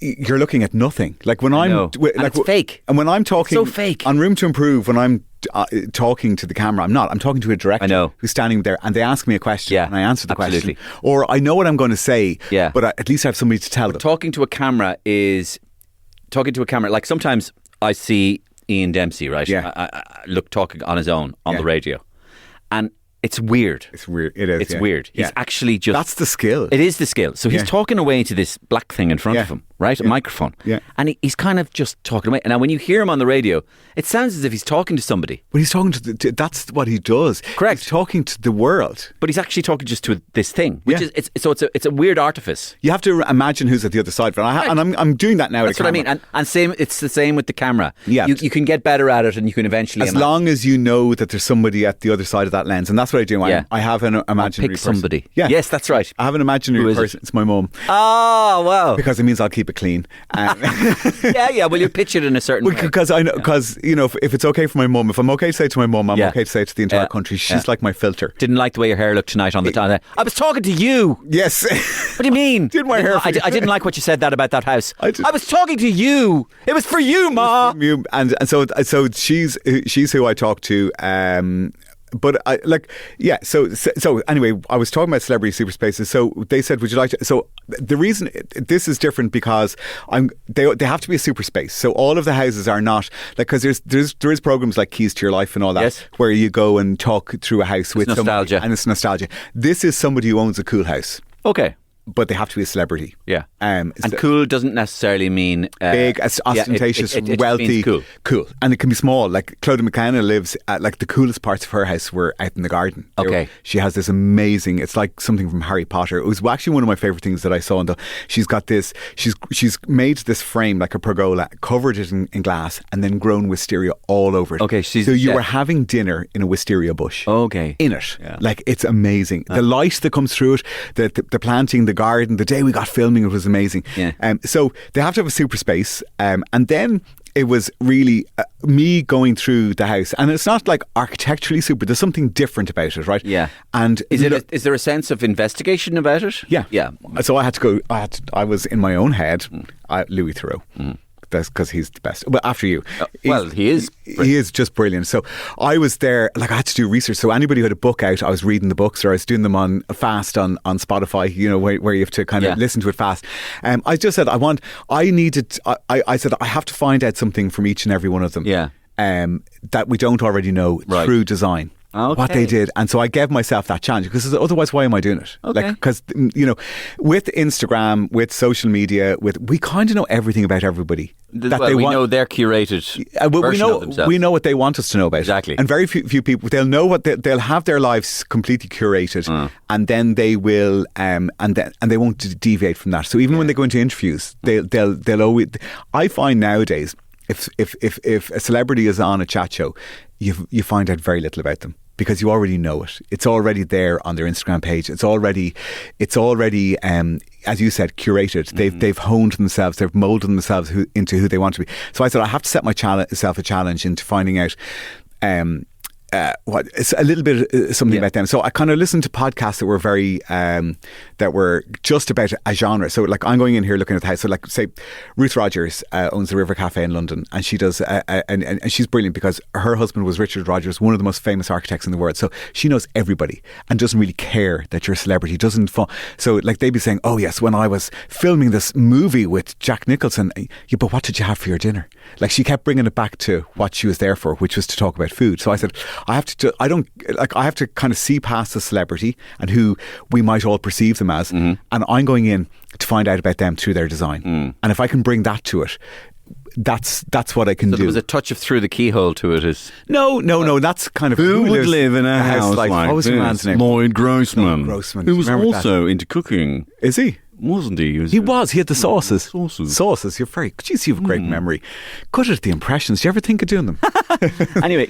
you're looking at nothing. Like when I'm and it's fake. And when I'm talking so fake. On Room to Improve, when I'm talking to the camera, I'm talking to a director who's standing there and they ask me a question and I answer the question. Or I know what I'm going to say, but at least I have somebody to tell them. Talking to a camera, like sometimes I see Ian Dempsey, right? Yeah. I look talking on his own on the radio. And it's weird. It's weird. It is. It's weird. He's actually just... That's the skill. It is the skill. So he's talking away to this black thing in front of him, right? A microphone. Yeah. And he's kind of just talking away. And now when you hear him on the radio, it sounds as if he's talking to somebody. But he's talking to... that's what he does. Correct. He's talking to the world. But he's actually talking just to this thing, which is... It's a weird artifice. You have to imagine who's at the other side. And I'm doing that now. That's what I mean. And it's the same with the camera. Yeah. You can get better at it and you can eventually... As long as you know that there's somebody at the other side of that lens. And that's what I do. I have an imaginary pick somebody. person. Yeah. Yes, that's right. I have an imaginary person. It's my mum. Oh, wow. Because it means I'll keep it clean. Yeah. Well, you pitch it in a certain way. Because if it's okay for my mum, if I'm okay to say it to my mum, I'm okay to say it to the entire country. She's like my filter. Didn't like the way your hair looked tonight on the time. I was talking to you. Yes. What do you mean? Did my hair? I didn't like what you said about that house. I was talking to you. It was for you, Ma. And so she's who I talk to. But so anyway, I was talking about Celebrity Super Spaces. So they said, would you like to? So the reason this is different because they have to be a super space. So all of the houses are not like, because there is programs like Keys to Your Life and all that, where you go and talk through a house with nostalgia. And it's nostalgia. This is somebody who owns a cool house. Okay. But they have to be a celebrity. Yeah. And cool doesn't necessarily mean... big, ostentatious, it wealthy. Means cool. And it can be small. Like Clodagh McKenna lives at, like, the coolest parts of her house were out in the garden. Okay. She has this amazing... It's like something from Harry Potter. It was actually one of my favourite things that I saw. She's got this... She's made this frame, like a pergola, covered it in glass, and then grown wisteria all over it. Okay. So you were having dinner in a wisteria bush. Okay. In it. Yeah. Like, it's amazing. The light that comes through it, the planting, the garden, the day we got filming, it was amazing. Yeah. So they have to have a super space, and then it was really me going through the house, and it's not like architecturally super. There's something different about it, right? Yeah. And is there a sense of investigation about it? Yeah. Yeah. So I was in my own head. Louis Theroux. That's because he's the best. But after you. He is. He is just brilliant. So I was there, like I had to do research. So anybody who had a book out, I was reading the books, or I was doing them on fast on Spotify, where you have to kind of listen to it fast. I just said, I said, I have to find out something from each and every one of them. Yeah. That we don't already know through design. Okay. What they did. And so I gave myself that challenge, because otherwise why am I doing it? Okay. Because with Instagram, with social media, we kind of know everything about everybody. We know their curated version of themselves. We know what they want us to know about. Exactly. And very few people, they'll know what they'll have their lives completely curated, and then they will and they won't deviate from that. So even when they go into interviews, they'll always... I find nowadays, if a celebrity is on a chat show, you find out very little about them, because you already know it. It's already there on their Instagram page. It's already as you said, curated. They've honed themselves. They've molded themselves into who they want to be. So I said I have to set myself a challenge into finding out. It's a little bit something about them. So I kind of listened to podcasts that were very that were just about a genre. So like I'm going in here looking at the house. So like say Ruth Rogers owns the River Cafe in London, and she does and she's brilliant because her husband was Richard Rogers, one of the most famous architects in the world. So she knows everybody and doesn't really care that you're a celebrity. So like they'd be saying, oh yes, when I was filming this movie with Jack Nicholson, yeah, but what did you have for your dinner? Like she kept bringing it back to what she was there for, which was to talk about food. So I said, I have to kind of see past the celebrity and who we might all perceive them as, and I'm going in to find out about them through their design. And if I can bring that to it, that's what I can do. There was a touch of through the keyhole to it. No. That's kind of Who would live in a house like what was this? the man's name? Lloyd Grossman. Who was Remember also into cooking. Is he? Wasn't he? He was. He had the sauces. Sauces. You're very. Geez, you have a great memory. Good at the impressions. Do you ever think of doing them? Anyway,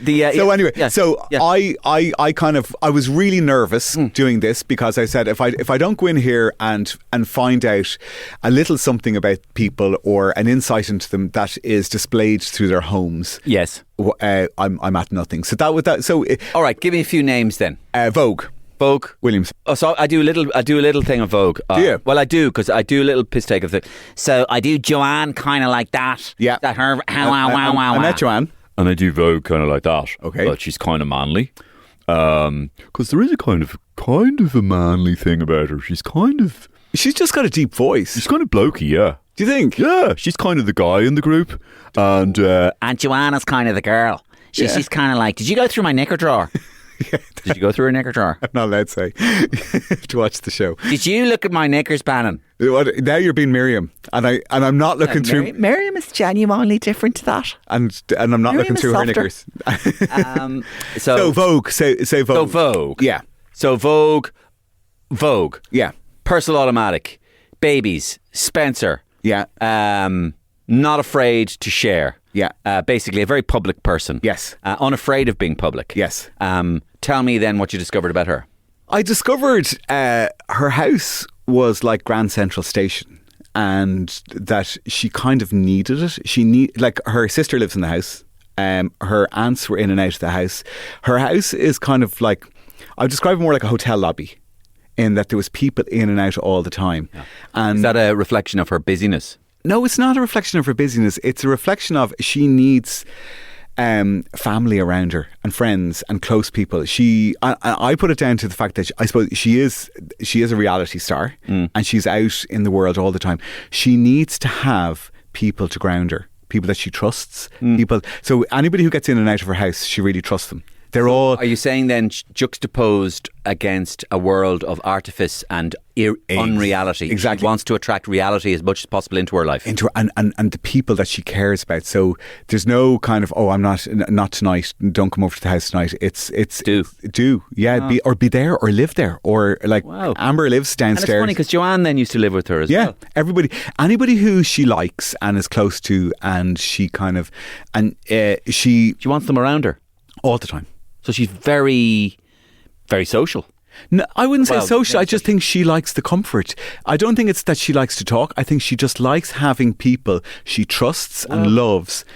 I was really nervous doing this because I said if I don't go in here and find out a little something about people or an insight into them that is displayed through their homes, yes, I'm at nothing. So that was that. So all right, give me a few names then. Vogue Williams. Oh, so I do a little thing of Vogue. Yeah. Well, I do because I do a little piss take of it. So I do Joanne kind of like that. Yeah. That her. I met Joanne. And I do Vogue kind of like that. Okay. But she's kind of manly. Because there is a kind of a manly thing about her. She's just got a deep voice. She's kind of blokey, yeah. Do you think? Yeah. She's kind of the guy in the group. And Joanna's kind of the girl. She's kind of like, did you go through my knicker drawer? Yeah. Did you go through her knicker drawer? I'm not allowed to say. To watch the show. Did you look at my knickers, Bannon? Now you're being Miriam, and I'm not looking through. Miriam is genuinely different to that, and I'm not looking through her knickers. So Vogue, say Vogue. So Vogue, yeah. So Vogue, yeah. Personal Automatic, Babies, Spencer, yeah. Not afraid to share. Yeah. Basically a very public person. Yes. Unafraid of being public. Yes. Tell me then what you discovered about her. I discovered her house was like Grand Central Station, and that she kind of needed it. Like her sister lives in the house. Her aunts were in and out of the house. Her house is kind of like, I would describe it more like a hotel lobby, in that there was people in and out all the time. Yeah. And is that a reflection of her busyness? No, it's not a reflection of her busyness. It's a reflection of she needs family around her and friends and close people. I put it down to the fact that I suppose she is a reality star and she's out in the world all the time. She needs to have people to ground her, people that she trusts, people. So anybody who gets in and out of her house, she really trusts them. They're all. Are you saying then juxtaposed against a world of artifice and unreality? Exactly. She wants to attract reality as much as possible into her life. And the people that she cares about. So there's no kind of, I'm not tonight, don't come over to the house tonight. It's do. Yeah, be there or live there. Or like Amber lives downstairs. And it's funny because Joanne then used to live with her as well. Yeah, anybody who she likes and is close to, and she kind of, and she wants them around her. All the time. So she's very, very social. No, I wouldn't say social. I just think she likes the comfort. I don't think it's that she likes to talk. I think she just likes having people she trusts and loves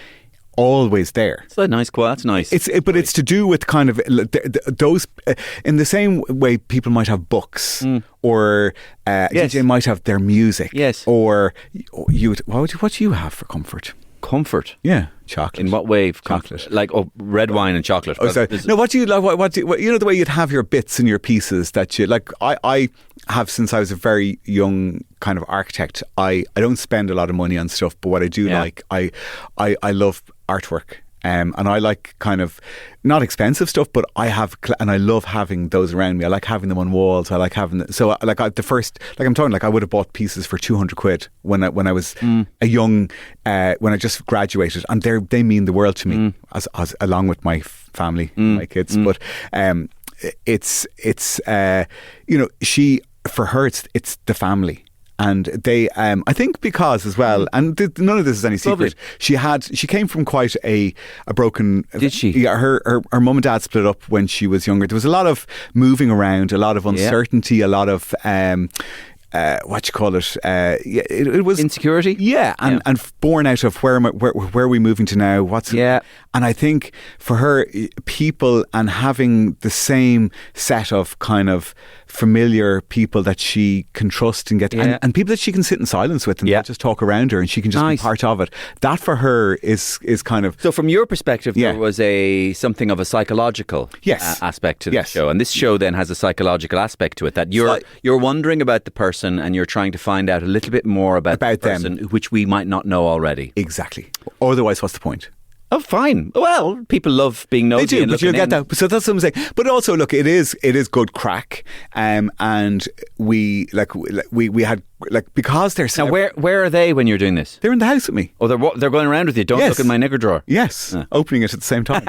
always there. It's a nice quote. That's nice. But it's to do with kind of those, in the same way people might have books or DJ might have their music. Yes. Or what do you have for comfort? Comfort? Yeah. Chocolate. In what way? Chocolate. Like red wine and chocolate. Oh, sorry. No, what do you like? What you know, the way you'd have your bits and your pieces that you like. I have since I was a very young kind of architect. I don't spend a lot of money on stuff, but what I do like, I love artwork. And I like kind of not expensive stuff, but and I love having those around me. I like having them on walls. I like having I would have bought pieces for 200 quid when I was a young when I just graduated, and they mean the world to me as along with my family, my kids. But it's she, for her it's the family. And they, I think because as well, and none of this is any secret, she came from quite a broken... Did she? Yeah, her mum and dad split up when she was younger. There was a lot of moving around, a lot of uncertainty, a lot of... what you call it? It was insecurity. Yeah, and born out of where are we moving to now? And I think for her, people and having the same set of kind of familiar people that she can trust and get, and people that she can sit in silence with and just talk around her, and she can just be part of it. That for her is kind of. So from your perspective, there was something of a psychological aspect to the show, and this show then has a psychological aspect to it, that you're wondering about the person and you're trying to find out a little bit more about the person, them, which we might not know already. Exactly. Otherwise, what's the point? Oh, fine. Well, people love being nosy. They do, but you'll get that. So that's what I'm saying. But also, look, it is good crack, and we had because they're now. Where are they when you're doing this? They're in the house with me. Oh, they're going around with you. Don't look in my knicker drawer. Yes, opening it at the same time.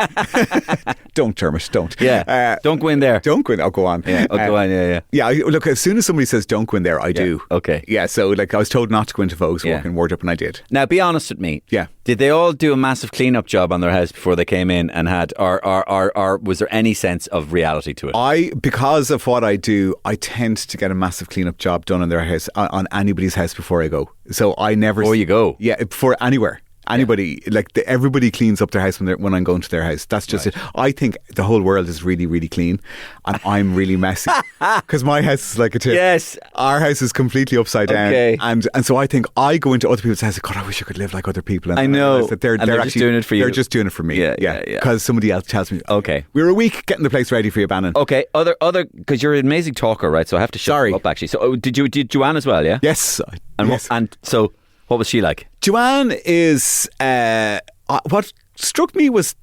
Don't, Dermot. Don't. Yeah. Don't go in there. Don't go in. Oh, go on. Yeah. Go on. Yeah. Yeah. Look, as soon as somebody says don't go in there, I do. Okay. Yeah. So I was told not to go into Vogue's work in wardrobe, and I did. Now, be honest with me. Yeah. Did they all do a massive clean-up job on their house before they came in and had, or was there any sense of reality to it? Because of what I do, I tend to get a massive clean-up job done on their house, on anybody's house before I go. So I never. Before you go? Yeah, before anywhere. Anybody, everybody cleans up their house when I'm going to their house. That's just it. I think the whole world is really, really clean, and I'm really messy because my house is like a tip. Yes, our house is completely upside down, and so I think I go into other people's houses. God, I wish I could live like other people. And I know that they're actually just doing it for you. They're just doing it for me. Yeah. Because somebody else tells me. Okay, we're a week getting the place ready for you, Bannon. Okay, other because you're an amazing talker, right? So I have to shut you up actually. So did Joanne as well? Yeah. Yes. And so. What was she like? Joanne is what struck me was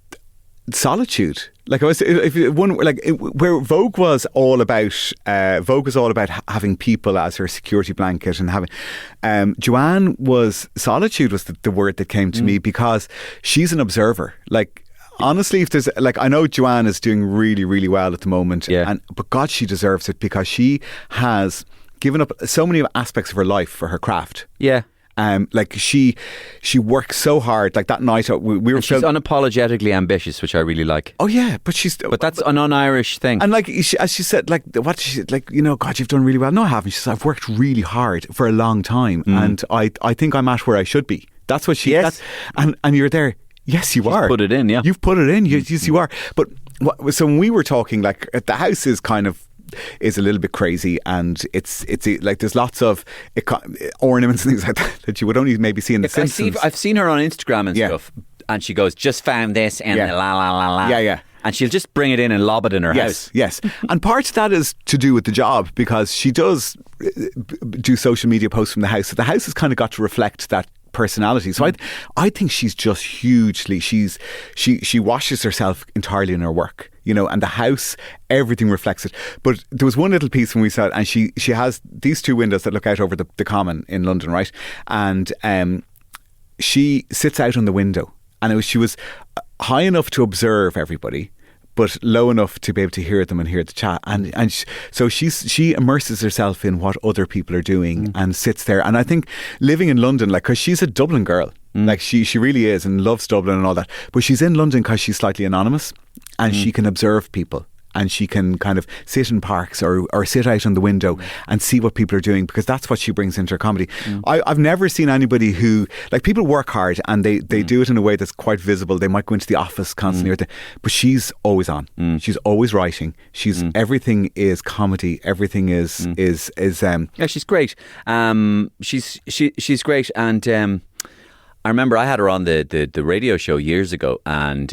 solitude. Where Vogue was all about. Vogue was all about having people as her security blanket and having. Joanne solitude was the word that came to me, because she's an observer. Honestly, if there's I know Joanne is doing really, really well at the moment, but God, she deserves it, because she has given up so many aspects of her life for her craft. Yeah. She works so hard. That night we were. She's unapologetically ambitious, which I really like. Oh yeah, but that's an un-Irish thing. And as she said, God, you've done really well. No, I haven't. She said, I've worked really hard for a long time, and I think I'm at where I should be. That's what she. Yes. And you're there. Yes, you are. Put it in. Yeah, you've put it in. Yes, you are. But so when we were talking, the house is a little bit crazy, and it's there's lots of ornaments and things like that you would only maybe see in The Simpsons. I've seen her on Instagram and stuff, and she goes, just found this and la la la la. Yeah. And she'll just bring it in and lob it in her house. Yes. And part of that is to do with the job, because she does do social media posts from the house. So the house has kind of got to reflect that personality. So I think she's just hugely. She washes herself entirely in her work, and the house, everything reflects it. But there was one little piece when we saw it, and she has these two windows that look out over the Common in London, right? And she sits out on the window, and she was high enough to observe everybody, but low enough to be able to hear them and hear the chat. So she immerses herself in what other people are doing and sits there. And I think living in London, because she's a Dublin girl, she really is, and loves Dublin and all that. But she's in London because she's slightly anonymous, and she can observe people. And she can kind of sit in parks or sit out on the window and see what people are doing, because that's what she brings into her comedy. I've never seen anybody who, people work hard and they do it in a way that's quite visible. They might go into the office constantly, but she's always on. She's always writing. Everything is comedy. Everything is. Yeah, she's great. She's great, and I remember I had her on the radio show years ago, and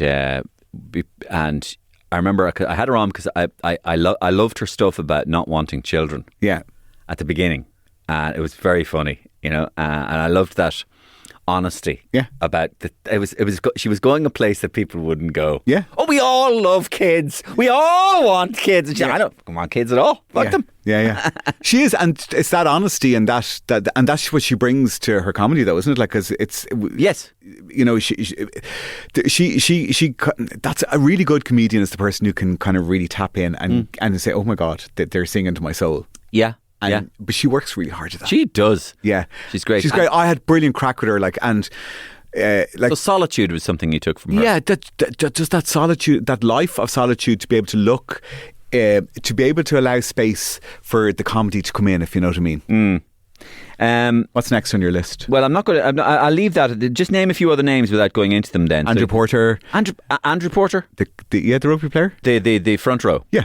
I remember I had her on because I loved her stuff about not wanting children. Yeah, at the beginning, and it was very funny, and I loved that honesty. Yeah, about she was going a place that people wouldn't go. Yeah. Oh, we all love kids. We all want kids. And I don't want kids at all. Fuck them. Yeah. She is, and it's that honesty and that's what she brings to her comedy, though, isn't it? Because it's yes, she that's a really good comedian, is the person who can kind of really tap in and say, oh my God, they're singing to my soul. Yeah. But she works really hard at that. She does. Yeah. She's great. She's great. I had brilliant crack with her, so solitude was something you took from her. Yeah, just that solitude, that life of solitude, to be able to look to be able to allow space for the comedy to come in, if you know what I mean. What's next on your list? Well, I'm not going to. I'll leave that. Just name a few other names without going into them. Then Andrew Porter. Andrew Porter, the rugby player, the front row. Yeah.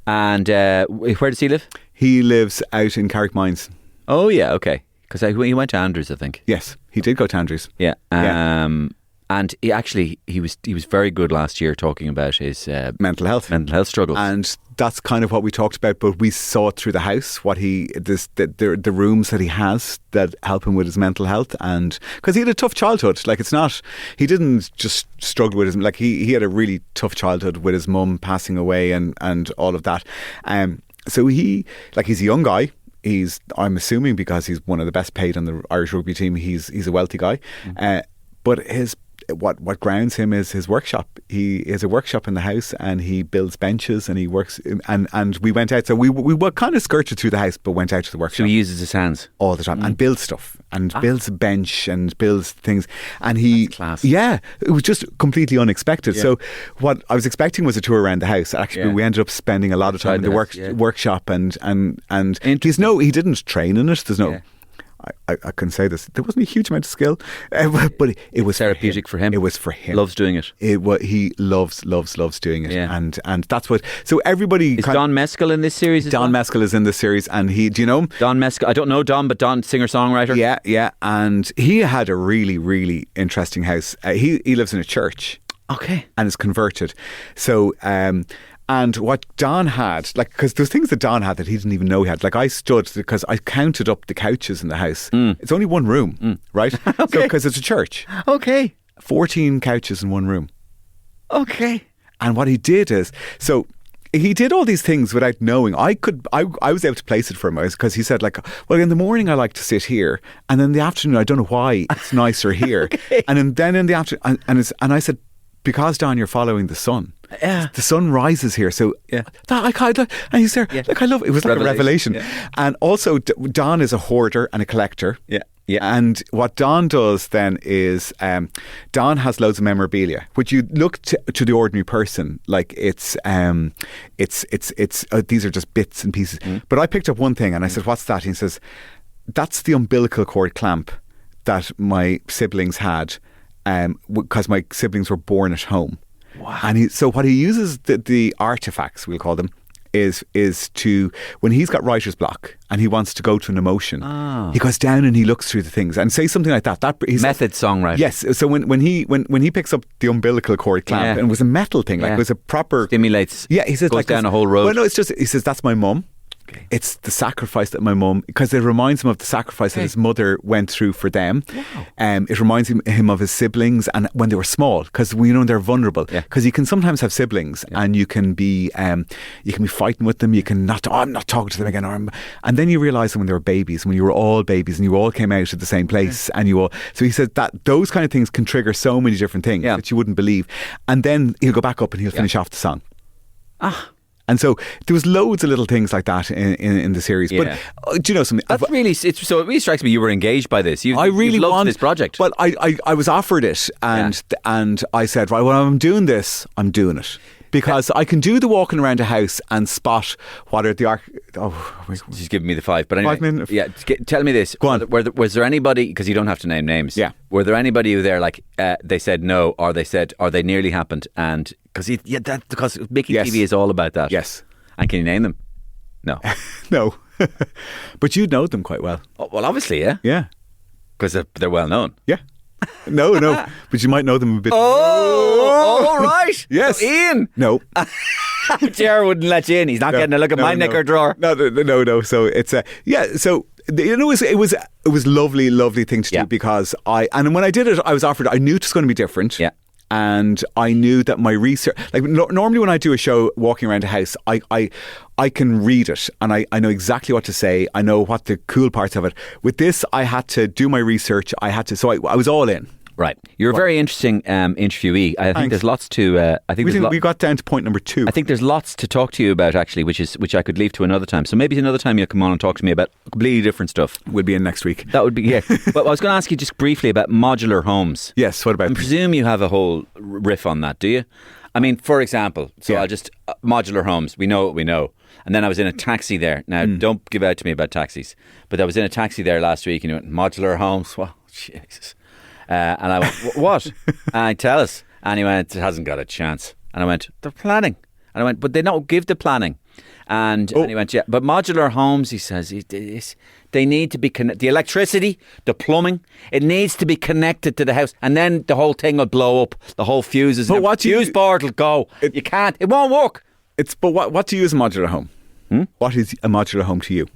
And where does he live? He lives out in Carrickmines. Oh yeah, okay. Because he went to Andrews, I think. Yes, he did go to Andrews. Yeah. And he was very good last year talking about his mental health struggles, and that's kind of what we talked about. But we saw it through the house, the rooms that he has that help him with his mental health, and because he had a tough childhood. Like he didn't just struggle with his, like he had a really tough childhood with his mum passing away and all of that. So he's a young guy. I'm assuming because he's one of the best paid on the Irish rugby team. He's a wealthy guy, but what grounds him is his workshop. He has a workshop in the house and he builds benches and he works and we went out. So we kind of skirted through the house but went out to the workshop. So he uses his hands all the time and builds stuff and builds a bench and builds things. And he, class. Yeah, it was just completely unexpected. Yeah. So what I was expecting was a tour around the house. Actually, we ended up spending a lot of time in the workshop and he didn't train in it. There's no. Yeah. I can say this. There wasn't a huge amount of skill, but it was therapeutic for him. It was for him. Loves doing it. He loves doing it, and that's what. So everybody. Is Don Mescal in this series? Don Mescal is in this series, and do you know him? Don Mescal. I don't know Don, but Don, singer songwriter. Yeah, and he had a really, really interesting house. He lives in a church. Okay, and is converted. So. And what Don had, because there's things that Don had that he didn't even know he had. Like I stood, because I counted up the couches in the house. It's only one room, right? Okay. Because it's a church. Okay. 14 couches in one room. Okay. And what he did is, so he did all these things without knowing. I was able to place it for him because he said, well, in the morning I like to sit here, and in the afternoon I don't know why it's nicer here. Okay. And then in the afternoon, and I said, because Don, you're following the sun. Yeah. The sun rises here, so and he's there. Yeah. I love it. It was like a revelation. Yeah. And also, Don is a hoarder and a collector. Yeah. And what Don does then is, Don has loads of memorabilia, which you look to the ordinary person like it's these are just bits and pieces. But I picked up one thing and I said, "What's that?" And he says, "That's the umbilical cord clamp that my siblings had, because my siblings were born at home." Wow. And so what he uses, the artifacts, we'll call them, is to, when he's got writer's block and he wants to go to an emotion, he goes down and he looks through the things and say something like that. He's method songwriter. Yes. So when he picks up the umbilical cord clamp, and it was a metal thing, it was a proper stimulates. Yeah, he says goes down a whole road. Well, no, it's just, he says, that's my mum. Okay. It's the sacrifice that my mum, because it reminds him of the sacrifice that his mother went through for them. Wow. It reminds him of his siblings and when they were small, because they're vulnerable. Because you can sometimes have siblings and you can be fighting with them. You can not. I'm not talking to them again. And then you realise when they were babies, when you were all babies and you all came out at the same place, and you all. So he said that those kind of things can trigger so many different things that you wouldn't believe. And then he'll go back up and he'll finish off the song. And so there was loads of little things like that in the series. Yeah. But do you know something? It really strikes me you were engaged by this. I really loved this project. Well, I was offered it, and I said, right, well, I'm doing this. I'm doing it. Because I can do the walking around a house and spot what are the She's giving me the 5. But anyway, 5 minutes. Yeah, tell me this. Go on. Was there anybody, because you don't have to name names. Yeah. Were there anybody who there they said no, or they said, or they nearly happened, and because making TV is all about that. Yes. And can you name them? No. No. But you know them quite well. Oh, well, obviously, yeah. Yeah. Because they're well known. Yeah. No. But you might know them a bit. Oh, right. Yes. So Ian. No. Ger wouldn't let you in. He's not getting a look at my knicker drawer. No. So it's So it was lovely thing to do, because when I did it, I was offered. I knew it was going to be different. Yeah. And I knew that my research, normally when I do a show walking around a house, I can read it and I know exactly what to say. I know what the cool parts of it. With this, I had to do my research. So I was all in. Right. You're a very interesting interviewee. I think there's lots to... we got down to point number 2. I think there's lots to talk to you about, actually, which I could leave to another time. So maybe another time you'll come on and talk to me about completely different stuff. We'll be in next week. That would be, yeah. But I was going to ask you just briefly about modular homes. Yes, what about I presume you have a whole riff on that, do you? I mean, for example, I'll just... modular homes, we know what we know. And then I was in a taxi there. Now, don't give out to me about taxis. But I was in a taxi there last week and you went, modular homes? Well, Jesus. And I went, what? And tell us. And he went, it hasn't got a chance. And I went, they're planning. And I went, but they don't give the planning. And he went, yeah, but modular homes, he says, they need to be connected. The electricity, the plumbing, it needs to be connected to the house. And then the whole thing will blow up. The whole fuses. But what fuse board will go. You can't. It won't work. But what do you use a modular home? What is a modular home to you?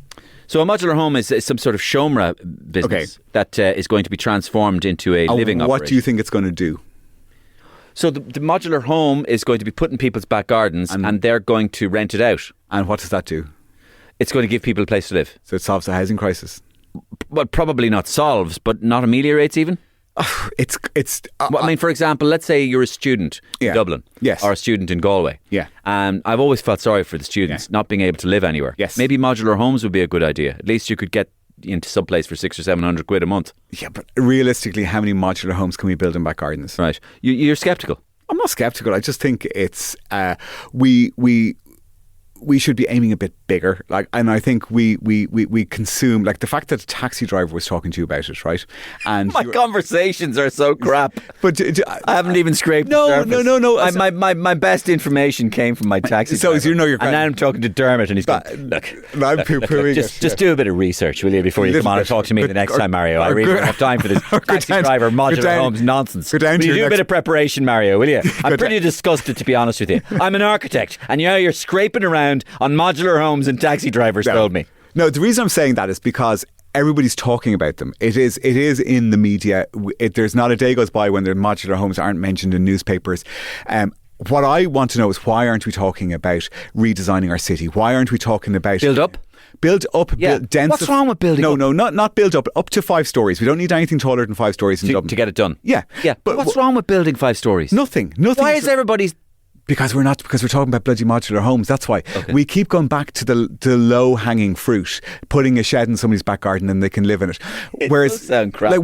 So a modular home is some sort of shomra business that is going to be transformed into a living operation. What do you think it's going to do? So the modular home is going to be put in people's back gardens and they're going to rent it out. And what does that do? It's going to give people a place to live. So it solves the housing crisis? Well, probably not solves, but not ameliorates even. I mean, for example, let's say you're a student in Dublin, or a student in Galway. And I've always felt sorry for the students not being able to live anywhere. Maybe modular homes would be a good idea. At least you could get into some place for 600 or 700 quid a month. Yeah, but realistically, how many modular homes can we build in back gardens? Right. You're sceptical. I'm not sceptical. I just think it's we should be aiming a bit bigger. And I think we consume, like the fact that a taxi driver was talking to you about it, right? And my conversations are so crap. But I haven't even scraped the surface. No. My best information came from my taxi driver. So you know you're. And now I'm talking to Dermot, and he's going, look, I'm poo-pooing just do a bit of research, will you, before you come on and talk to me the next time, Mario? I really don't have time for this taxi driver modular homes nonsense. Will you do a bit of preparation, Mario? Will you? I'm pretty disgusted, to be honest with you. I'm an architect, and you're scraping around on modular homes and taxi drivers. Told me. No, the reason I'm saying that is because everybody's talking about them. It is in the media. There's not a day goes by when the modular homes aren't mentioned in newspapers. What I want to know is, why aren't we talking about redesigning our city? Why aren't we talking about build up, build densify? What's wrong with building up? No, not build up to 5 stories. We don't need anything taller than 5 stories in Dublin to get it done. Yeah. But what's wrong with building 5 stories? Nothing. Why is everybody's... Because we're talking about bloody modular homes. That's why we keep going back to the low hanging fruit, putting a shed in somebody's back garden and they can live in it. Whereas, does sound crap. Like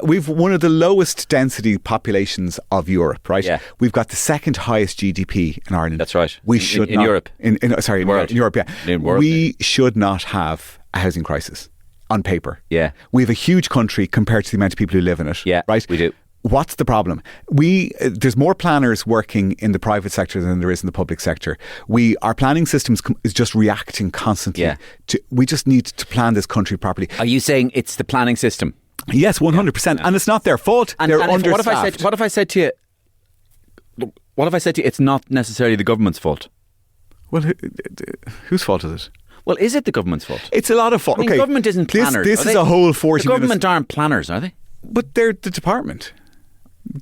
we've one of the lowest density populations of Europe, right? Yeah. We've got the second highest GDP in Ireland. That's right. We should in not, Europe. In Europe, yeah. In world, we should not have a housing crisis on paper. Yeah. We have a huge country compared to the amount of people who live in it. Yeah, right. We do. What's the problem? There's more planners working in the private sector than there is in the public sector. Our planning systems is just reacting constantly. Yeah. We just need to plan this country properly. Are you saying it's the planning system? Yes, 100%. And it's not their fault. They're understaffed. What if I said to you, it's not necessarily the government's fault? Well, whose fault is it? Well, is it the government's fault? It's a lot of fault. I mean, government isn't planners. This is a whole 40 The government aren't planners, are they? But they're the department.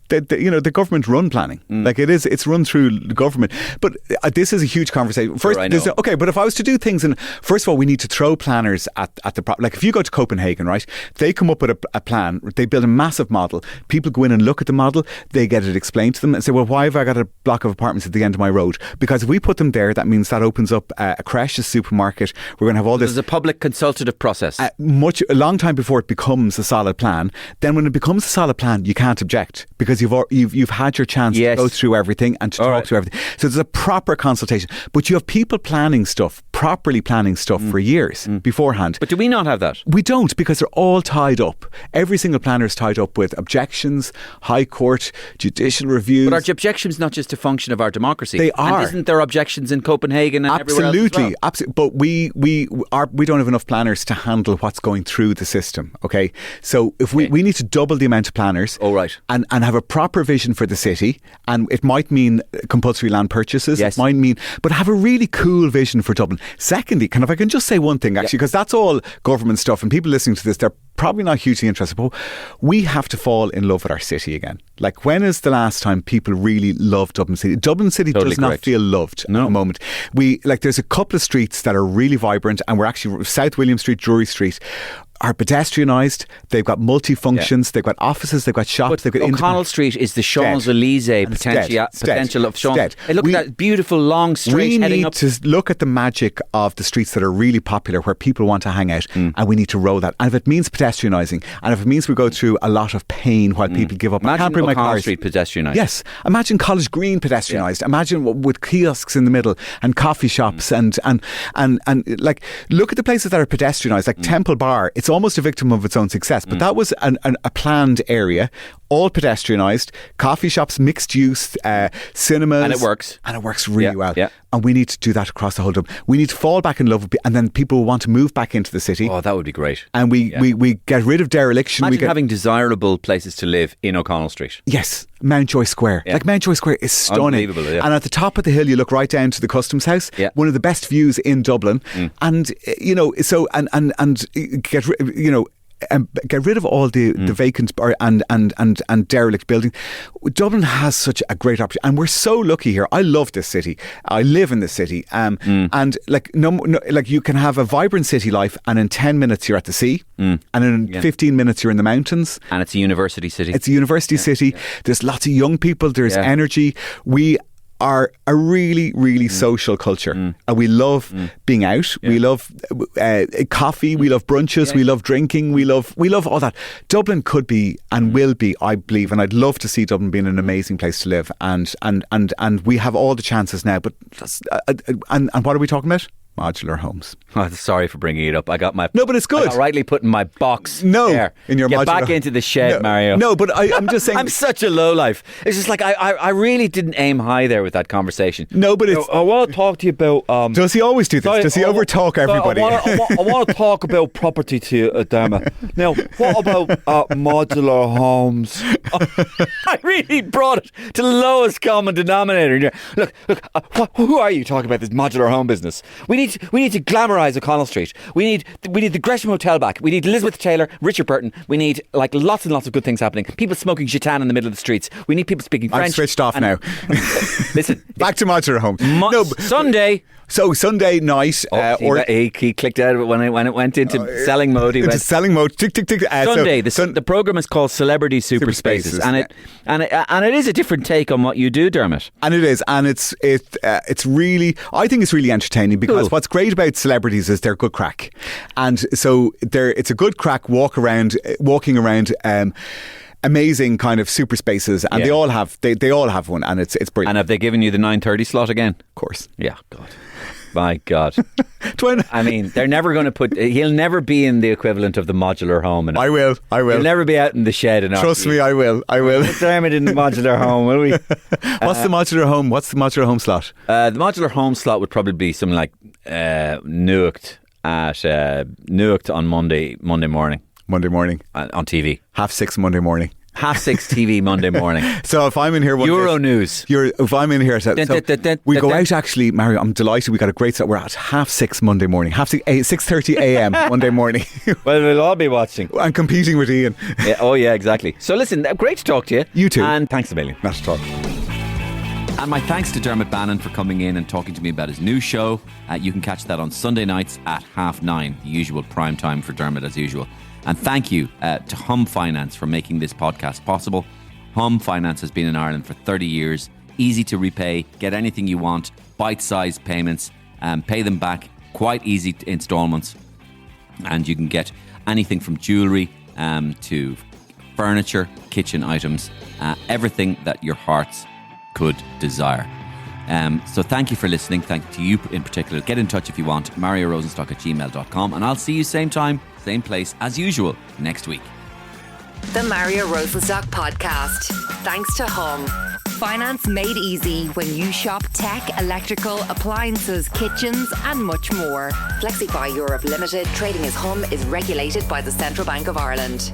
The government run planning. Like it's run through the government. But this is a huge conversation. First, but if I was to do things, and first of all, we need to throw planners at the like if you go to Copenhagen, right? They come up with a plan. They build a massive model. People go in and look at the model. They get it explained to them and say, well, why have I got a block of apartments at the end of my road? Because if we put them there, that means that opens up a creche, a supermarket. We're going to have all this. There's a public consultative process. A long time before it becomes a solid plan. Then when it becomes a solid plan, you can't object, because you've had your chance to go through everything and to talk through everything. So there's a proper consultation. But you have people properly planning stuff for years beforehand. But do we not have that? We don't, because they're all tied up. Every single planner is tied up with objections, High Court, judicial reviews. But are objections not just a function of our democracy? They are. And isn't there objections in Copenhagen and everywhere else as well? Absolutely. But we don't have enough planners to handle what's going through the system. Okay, so if we need to double the amount of planners. Oh, right. And have a proper vision for the city, and it might mean compulsory land purchases. Yes. It might mean, but have a really cool vision for Dublin. Secondly, if I can just say one thing, actually, because that's all government stuff, and people listening to this, they're probably not hugely interested, but we have to fall in love with our city again. Like, when is the last time people really loved Dublin City? Dublin City does not feel loved at the moment. There's a couple of streets that are really vibrant, and we're actually South William Street, Drury Street. are pedestrianised. They've got multi-functions. They've got offices. They've got shops. They've got O'Connell Street is the Champs-Elysees potential of Champs. Hey, look at that beautiful long straight heading up. We need to look at the magic of the streets that are really popular, where people want to hang out, and we need to roll that. And if it means pedestrianising, and if it means we go through a lot of pain while people give up, Imagine I can't bring my O'Connell cars. Street pedestrianised. Yes, imagine College Green pedestrianised. Imagine with kiosks in the middle and coffee shops and like look at the places that are pedestrianised, like Temple Bar. It's almost a victim of its own success, but that was a planned area, all pedestrianised, coffee shops, mixed use, cinemas, and it works really well. Yeah. And we need to do that across the whole Dublin. We need to fall back in love with, and then people will want to move back into the city. Oh, that would be great. And we get rid of dereliction. Imagine having desirable places to live in O'Connell Street. Yes, Mountjoy Square. Yeah. Like Mountjoy Square is stunning. Unbelievable, yeah. And at the top of the hill, you look right down to the Customs House. Yeah. One of the best views in Dublin. And get rid of all the vacant and derelict buildings. Dublin has such a great opportunity, and we're so lucky here. I love this city. I live in this city, and like you can have a vibrant city life, and in 10 minutes you're at the sea, and in 15 minutes you're in the mountains, and it's a university city. It's a university city. Yeah. There's lots of young people. There's energy. We are a really, really social culture, and we love being out. We love coffee. We love brunches. We love drinking. We love all that. Dublin could be and will be, I believe, and I'd love to see Dublin being an amazing place to live. And we have all the chances now. But and what are we talking about? Modular homes. Oh, sorry for bringing it up. I got my... No, but it's good. I got rightly put in my box. No, there. in your Get modular... back into the shed, Mario. No, but I'm just saying... I'm such a lowlife. It's just like, I really didn't aim high there with that conversation. No, but it's... I want to talk to you about... Does he always do this? Does he overtalk everybody? I want to talk about property to you, Dermot. Now, what about modular homes? I really brought it to the lowest common denominator. Look, who are you talking about this modular home business? We need to glamorise O'Connell Street. We need the Gresham Hotel back. We need Elizabeth Taylor, Richard Burton. We need like lots and lots of good things happening. People smoking gitan in the middle of the streets. We need people speaking French. I'm switched off now. Listen, back to modular home. Sunday. So Sunday night, he clicked out when it went into selling mode. He went selling mode. Tick tick tick. Sunday. The program is called Celebrity Super Spaces, and it is a different take on what you do, Dermot. And it is, and it's really, I think it's really entertaining because what's great about celebrities is they're good crack, and so it's a good crack walking around. Amazing kind of super spaces, and they all have one, and it's brilliant. And have they given you the 9:30 slot again? Of course. Yeah. God. My God. I mean, they're never going to he'll never be in the equivalent of the modular home. I will. He'll never be out in the shed. Trust me, I will. Put Dermot in the modular home, will we? What's the modular home? What's the modular home slot? The modular home slot would probably be something like Newark on Monday morning. Monday morning. On TV. 6:30 Monday morning. 6:30 TV Monday morning. So if I'm in here... Euro News. If I'm in here... we go out actually, Mario, I'm delighted we got a great set. We're at 6:30 Monday morning. 6:30 a.m. Monday morning. Well, we'll all be watching. And competing with Ian. Yeah, exactly. So listen, great to talk to you. You too. And thanks a million. Not at all. And my thanks to Dermot Bannon for coming in and talking to me about his new show. You can catch that on Sunday nights at 9:30, the usual prime time for Dermot as usual. And thank you to Hum Finance for making this podcast possible. Hum Finance has been in Ireland for 30 years. Easy to repay, get anything you want, bite-sized payments, pay them back, quite easy instalments. And you can get anything from jewellery to furniture, kitchen items, everything that your hearts could desire. So thank you for listening. Thank you to you in particular. Get in touch if you want. MarioRosenstock@gmail.com. And I'll see you same time, same place as usual next week. The Mario Rosenstock Podcast. Thanks to Hum. Finance made easy when you shop tech, electrical, appliances, kitchens and much more. FlexiBuy Europe Limited, trading as Hum, is regulated by the Central Bank of Ireland.